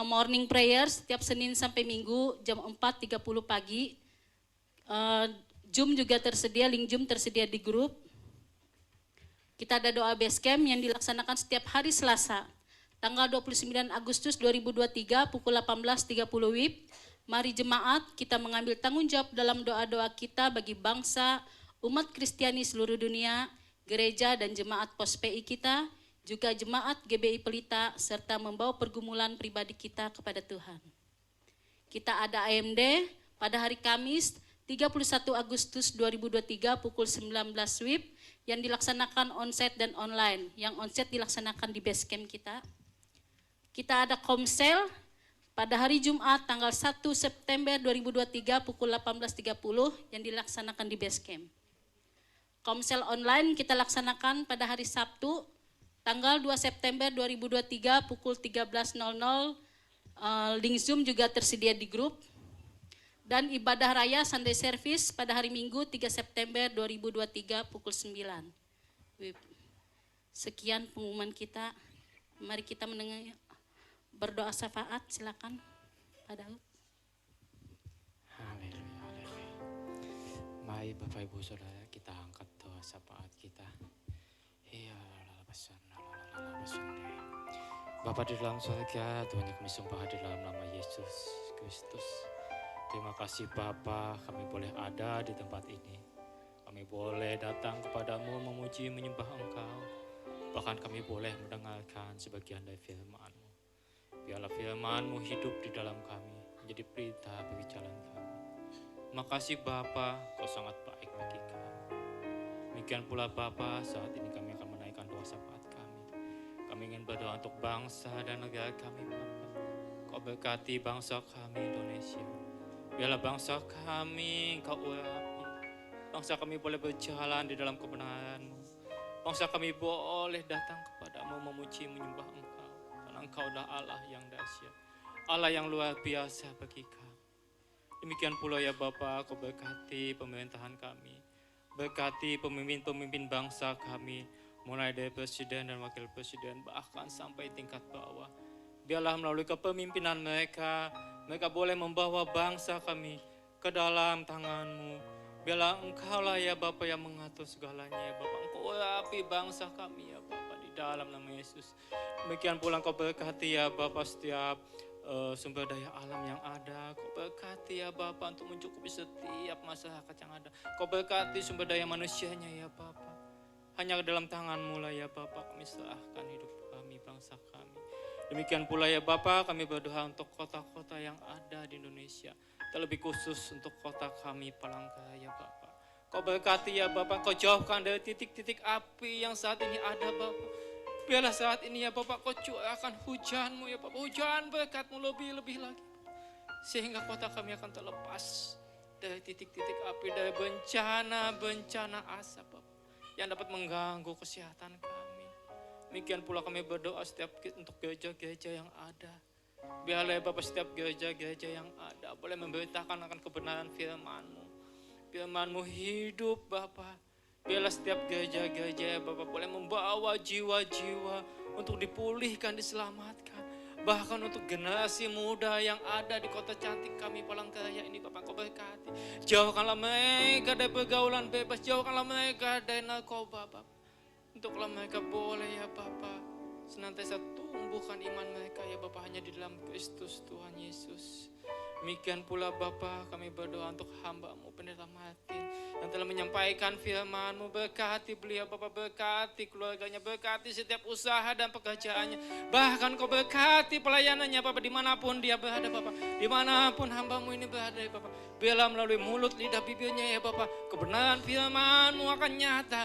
Morning prayer setiap Senin sampai Minggu jam 4.30 pagi. Zoom juga tersedia, link Zoom tersedia di grup. Kita ada doa base camp yang dilaksanakan setiap hari Selasa, tanggal 29 Agustus 2023 pukul 18.30 WIB. Mari jemaat kita mengambil tanggung jawab dalam doa-doa kita bagi bangsa, umat Kristiani seluruh dunia, gereja dan jemaat Pos PI kita, juga jemaat GBI Pelita, serta membawa pergumulan pribadi kita kepada Tuhan. Kita ada AMD pada hari Kamis 31 Agustus 2023 pukul 19 WIB yang dilaksanakan onsite dan online. Yang onsite dilaksanakan di base camp kita. Kita ada komsel pada hari Jumat tanggal 1 September 2023 pukul 18.30 yang dilaksanakan di base camp. Komsel online kita laksanakan pada hari Sabtu tanggal 2 September 2023 pukul 13.00. Link Zoom juga tersedia di grup. Dan ibadah raya Sunday Service pada hari Minggu 3 September 2023 pukul 9. Sekian pengumuman kita. Mari kita mendengar berdoa syafaat, silakan Pak Daud. Haleluya, haleluya. Bapak Ibu Saudara, kita angkat doa syafaat kita. Bapa di dalam surga, Tuhan yang kami sembah di dalam nama Yesus Kristus. Terima kasih Bapa, kami boleh ada di tempat ini. Kami boleh datang kepadamu memuji menyembah Engkau. Bahkan kami boleh mendengarkan sebagian dari firman-Mu. Biarlah firman-Mu hidup di dalam kami, menjadi perintah bagi jalan kami. Makasih Bapa, Kau sangat baik bagi kami. Demikian pula Bapa, saat ini kami akan menaikkan doa syafaat kami. Kami ingin berdoa untuk bangsa dan negara kami Bapa. Kau berkati bangsa kami Indonesia. Biarlah bangsa kami Kau urapi. Bangsa kami boleh berjalan di dalam kebenaran-Mu. Bangsa kami boleh datang kepadamu memuji menyembah Engkau. Karena Engkau adalah Allah yang dahsyat. Allah yang luar biasa bagi kami. Demikian pula ya Bapa, Kau berkati pemerintahan kami. Berkati pemimpin-pemimpin bangsa kami. Mulai dari presiden dan wakil presiden bahkan sampai tingkat bawah. Biarlah melalui kepemimpinan mereka, mereka boleh membawa bangsa kami ke dalam tangan-Mu. Biarlah Engkaulah ya Bapa yang mengatur segalanya ya Bapa. Engkau urapi bangsa kami ya Bapa di dalam nama Yesus. Demikian pula Engkau berkati ya Bapa setiap sumber daya alam yang ada. Kau berkati ya Bapa untuk mencukupi setiap masyarakat yang ada. Kau berkati sumber daya manusianya ya Bapa. Hanya dalam tangan-Mu lah ya Bapa kami serahkan hidup kami, bangsa kami. Demikian pula ya Bapa, kami berdoa untuk kota-kota yang ada di Indonesia. Terlebih khusus untuk kota kami Palangkaraya Bapa. Kau berkati ya Bapa, Kau jauhkan dari titik-titik api yang saat ini ada Bapa. Biarlah saat ini ya Bapa, Kau curahkan hujan-Mu ya Bapa. Hujan berkat-Mu lebih-lebih lagi. Sehingga kota kami akan terlepas dari titik-titik api, dari bencana-bencana asap Bapa. Yang dapat mengganggu kesehatan kami. Demikian pula kami berdoa setiap untuk gereja-gereja yang ada. Biarlah Bapak setiap gereja-gereja yang ada boleh memberitakan akan kebenaran firman-Mu. Firman-Mu hidup Bapak. Biarlah setiap gereja-gereja ya Bapak boleh membawa jiwa-jiwa untuk dipulihkan, diselamatkan. Bahkan untuk generasi muda yang ada di kota cantik kami Palangkaraya ini Bapak Kau berkati. Jauhkanlah mereka dari pergaulan bebas, jauhkanlah mereka dari narkoba Bapak. Untuklah mereka boleh ya Bapak senantiasa tumbuhkan iman mereka ya Bapak hanya di dalam Kristus Tuhan Yesus. Demikian pula Bapa, kami berdoa untuk hamba-Mu Pendeta Martin yang telah menyampaikan firman-Mu. Berkati beliau Bapa, berkati keluarganya, berkati setiap usaha dan pekerjaannya. Bahkan Kau berkati pelayanannya Bapa dimanapun dia berada Bapa. Dimanapun hamba-Mu ini berada ya Bapa. Biarlah melalui mulut lidah bibirnya ya Bapa, kebenaran firman-Mu akan nyata.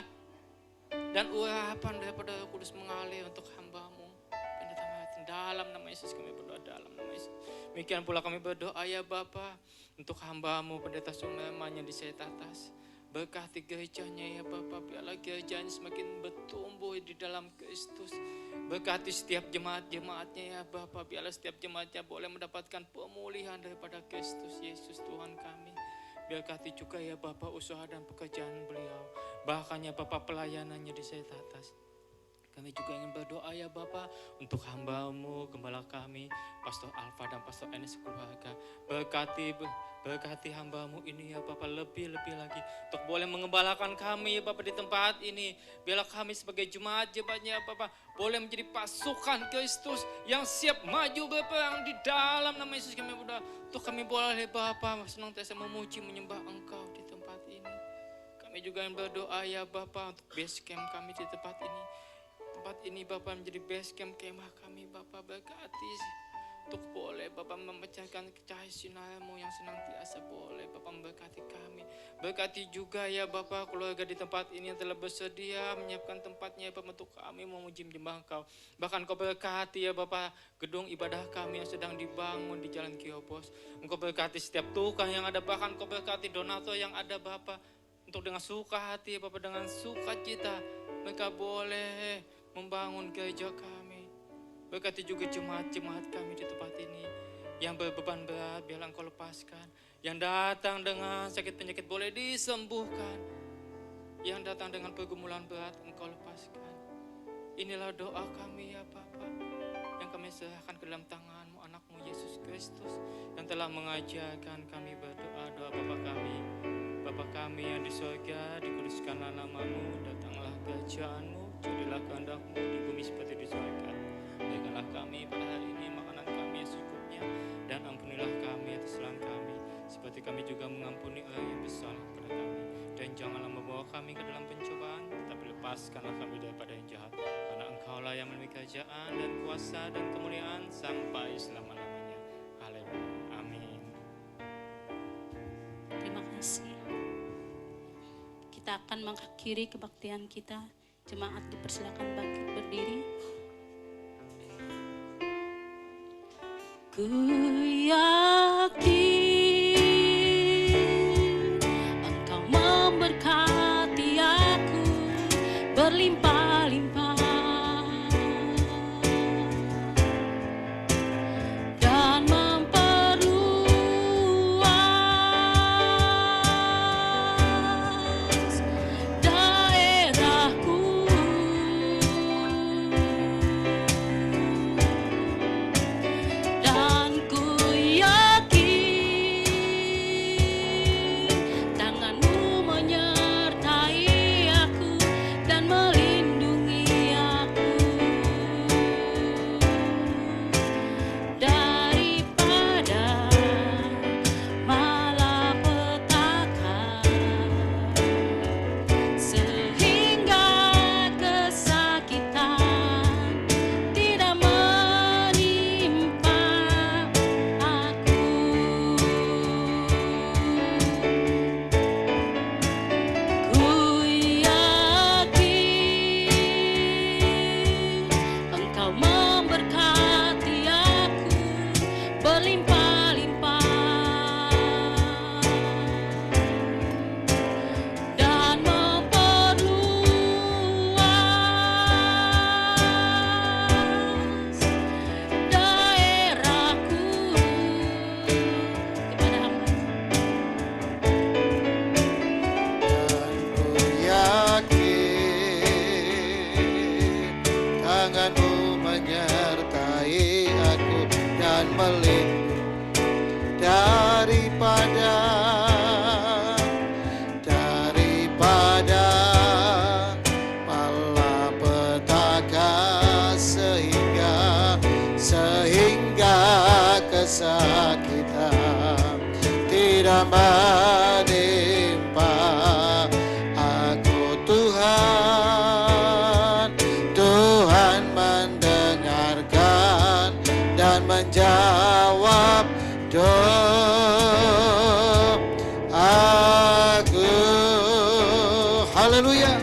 Dan urapan daripada Roh Kudus mengalir untuk hamba-Mu Pendeta Martin. Dalam nama Yesus kami berdoa, dalam nama Yesus. Demikian pula kami berdoa ya Bapa untuk hamba-Mu Pendeta Sumerman yang di Setatas. Berkati gerejanya ya Bapa, biarlah gerejanya semakin bertumbuh di dalam Kristus. Berkati setiap jemaat-jemaatnya ya Bapa, biarlah setiap jemaatnya boleh mendapatkan pemulihan daripada Kristus Yesus Tuhan kami. Berkati juga ya Bapa usaha dan pekerjaan beliau. Bahkan ya Bapa pelayanannya di Setatas. Kami juga ingin berdoa ya Bapa untuk hamba-Mu, gembala kami, Pastor Alfa dan Pastor Enes keluarga. Berkati hamba-Mu ini ya Bapa lebih-lebih lagi. Untuk boleh mengembalakan kami ya Bapa di tempat ini. Biarlah kami sebagai jemaat-jemaatnya ya Bapa boleh menjadi pasukan Kristus yang siap maju berperang di dalam nama Yesus kami berdoa. Untuk kami boleh Bapa senantiasa memuji menyembah Engkau di tempat ini. Kami juga ingin berdoa ya Bapa untuk base camp kami di tempat ini. Tempat ini Bapak menjadi base camp kemah kami Bapak, berkati untuk boleh Bapak memecahkan cahaya sinar-Mu yang senantiasa boleh Bapak memberkati kami. Berkati juga ya Bapak keluarga di tempat ini yang telah bersedia menyiapkan tempatnya Bapak untuk kami memuji menyembah Engkau. Bahkan Kau berkati ya Bapak gedung ibadah kami yang sedang dibangun di Jalan Kiopos. Engkau berkati setiap tukang yang ada, bahkan Kau berkati donatur yang ada Bapak. Untuk dengan suka hati Bapak, dengan sukacita mereka boleh membangun gereja kami. Berkati juga jemaat-jemaat kami di tempat ini. Yang berbeban berat biarlah Engkau lepaskan. Yang datang dengan sakit penyakit boleh disembuhkan. Yang datang dengan pergumulan berat Engkau lepaskan. Inilah doa kami ya Bapa, yang kami serahkan ke dalam tangan-Mu, anak-Mu Yesus Kristus, yang telah mengajarkan kami berdoa. Doa Bapa kami, Bapa kami yang di surga, dikuduskanlah namamu, datanglah kerajaanmu, jadilah kehendak-Mu di bumi seperti di surga. Berikanlah kami pada hari ini makanan kami yang secukupnya, dan ampunilah kami atas kesalahan kami, seperti kami juga mengampuni orang yang bersalah kepada kami. Dan janganlah membawa kami ke dalam pencobaan, tetapi lepaskanlah kami daripada yang jahat. Karena Engkaulah yang memiliki kerajaan dan kuasa dan kemuliaan sampai selama-lamanya. Haleluya. Amin. Terima kasih. Kita akan mengakhiri kebaktian kita. Jemaat dipersilakan bangkit berdiri. Ku yakin Engkau memberkati aku berlimpah-limpah dan memperluas daerahku. Dan ku yakin tangan-Mu menyertai aku dan melindungi aku daripada malapetaka, sehingga kesakitan tidak menimpa aku. Ku yakin Engkau memberkati aku berlimpah-limpah dan memperluas daerahku kepada hamba. Dan ku yakin tangan-Mu menyertai aku dan melindungi daripada malapetaka, sehingga kesakitan tidak menimpa aku. Tuhan mendengarkan dan menjawab doaku. Haleluya.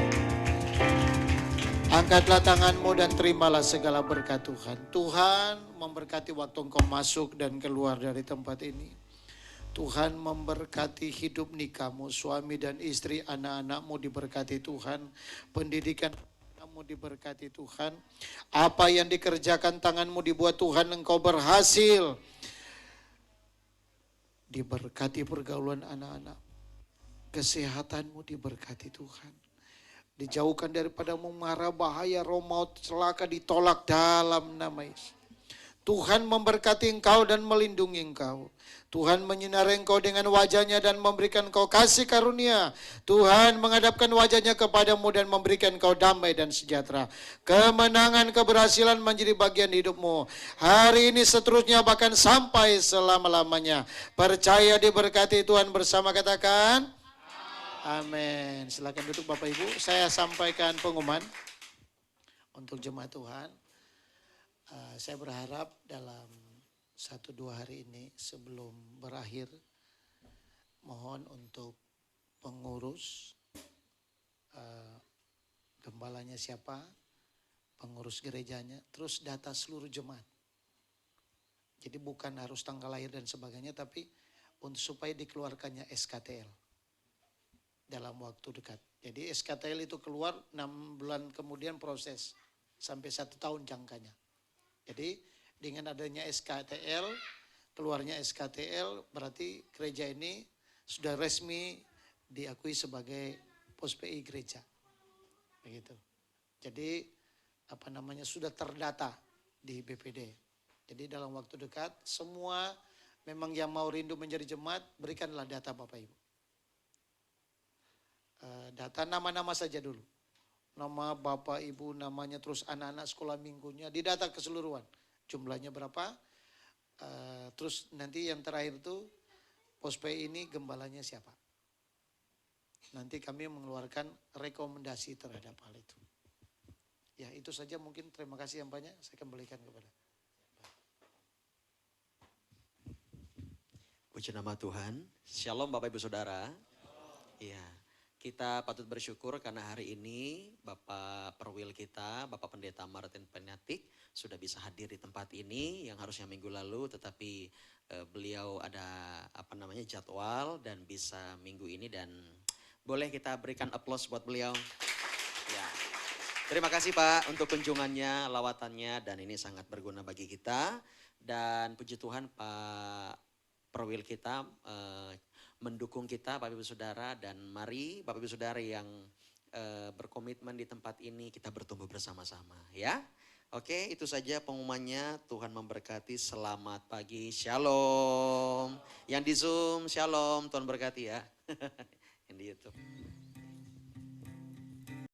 Angkatlah tanganmu dan terimalah segala berkat Tuhan. Tuhan memberkati waktu engkau masuk dan keluar dari tempat ini. Tuhan memberkati hidup nikahmu, suami dan istri, anak-anakmu diberkati Tuhan. Pendidikan anakmu diberkati Tuhan. Apa yang dikerjakan tanganmu dibuat Tuhan, engkau berhasil. Diberkati pergaulan anak-anak. Kesehatanmu diberkati Tuhan. Dijauhkan daripada mara bahaya, roh maut, celaka ditolak dalam nama Yesus. Tuhan memberkati engkau dan melindungi engkau. Tuhan menyinari engkau dengan wajahnya dan memberikan engkau kasih karunia. Tuhan menghadapkan wajahnya kepadamu dan memberikan engkau damai dan sejahtera. Kemenangan, keberhasilan menjadi bagian hidupmu. Hari ini seterusnya bahkan sampai selama-lamanya. Percaya diberkati Tuhan bersama, katakan amin. Silakan duduk Bapak Ibu. Saya sampaikan pengumuman untuk jemaat Tuhan. Saya berharap dalam 1-2 hari ini sebelum berakhir, mohon untuk pengurus, gembalanya siapa, pengurus gerejanya, terus data seluruh jemaat. Jadi bukan harus tanggal lahir dan sebagainya, tapi untuk supaya dikeluarkannya SKTL dalam waktu dekat. Jadi SKTL itu keluar 6 bulan kemudian proses, sampai 1 tahun jangkanya. Jadi dengan adanya SKTL, keluarnya SKTL, berarti gereja ini sudah resmi diakui sebagai POS-PI gereja. Begitu. Jadi sudah terdata di BPD. Jadi dalam waktu dekat semua memang yang mau rindu menjadi jemaat, berikanlah data Bapak Ibu. data nama-nama saja dulu. Nama bapak ibu, namanya, terus anak-anak sekolah minggunya, didata keseluruhan. Jumlahnya berapa, terus nanti yang terakhir itu Pospay ini gembalanya siapa. Nanti kami mengeluarkan rekomendasi terhadap hal itu. Ya itu saja mungkin, terima kasih yang banyak, saya kembalikan kepada. Puji nama Tuhan. Shalom Bapak Ibu Saudara. Iya, kita patut bersyukur karena hari ini Bapak Perwil kita, Bapak Pendeta Martin Penatik sudah bisa hadir di tempat ini yang harusnya minggu lalu, tetapi beliau ada jadwal dan bisa minggu ini, dan boleh kita berikan aplaus buat beliau. Ya. Terima kasih Pak untuk kunjungannya, lawatannya, dan ini sangat berguna bagi kita. Dan puji Tuhan Pak Perwil kita mendukung kita Bapak Ibu Saudara, dan mari Bapak Ibu Saudara yang berkomitmen di tempat ini kita bertumbuh bersama-sama ya. Oke, itu saja pengumumannya. Tuhan memberkati, selamat pagi, shalom. Yang di Zoom, shalom, Tuhan berkati ya. Yang di YouTube.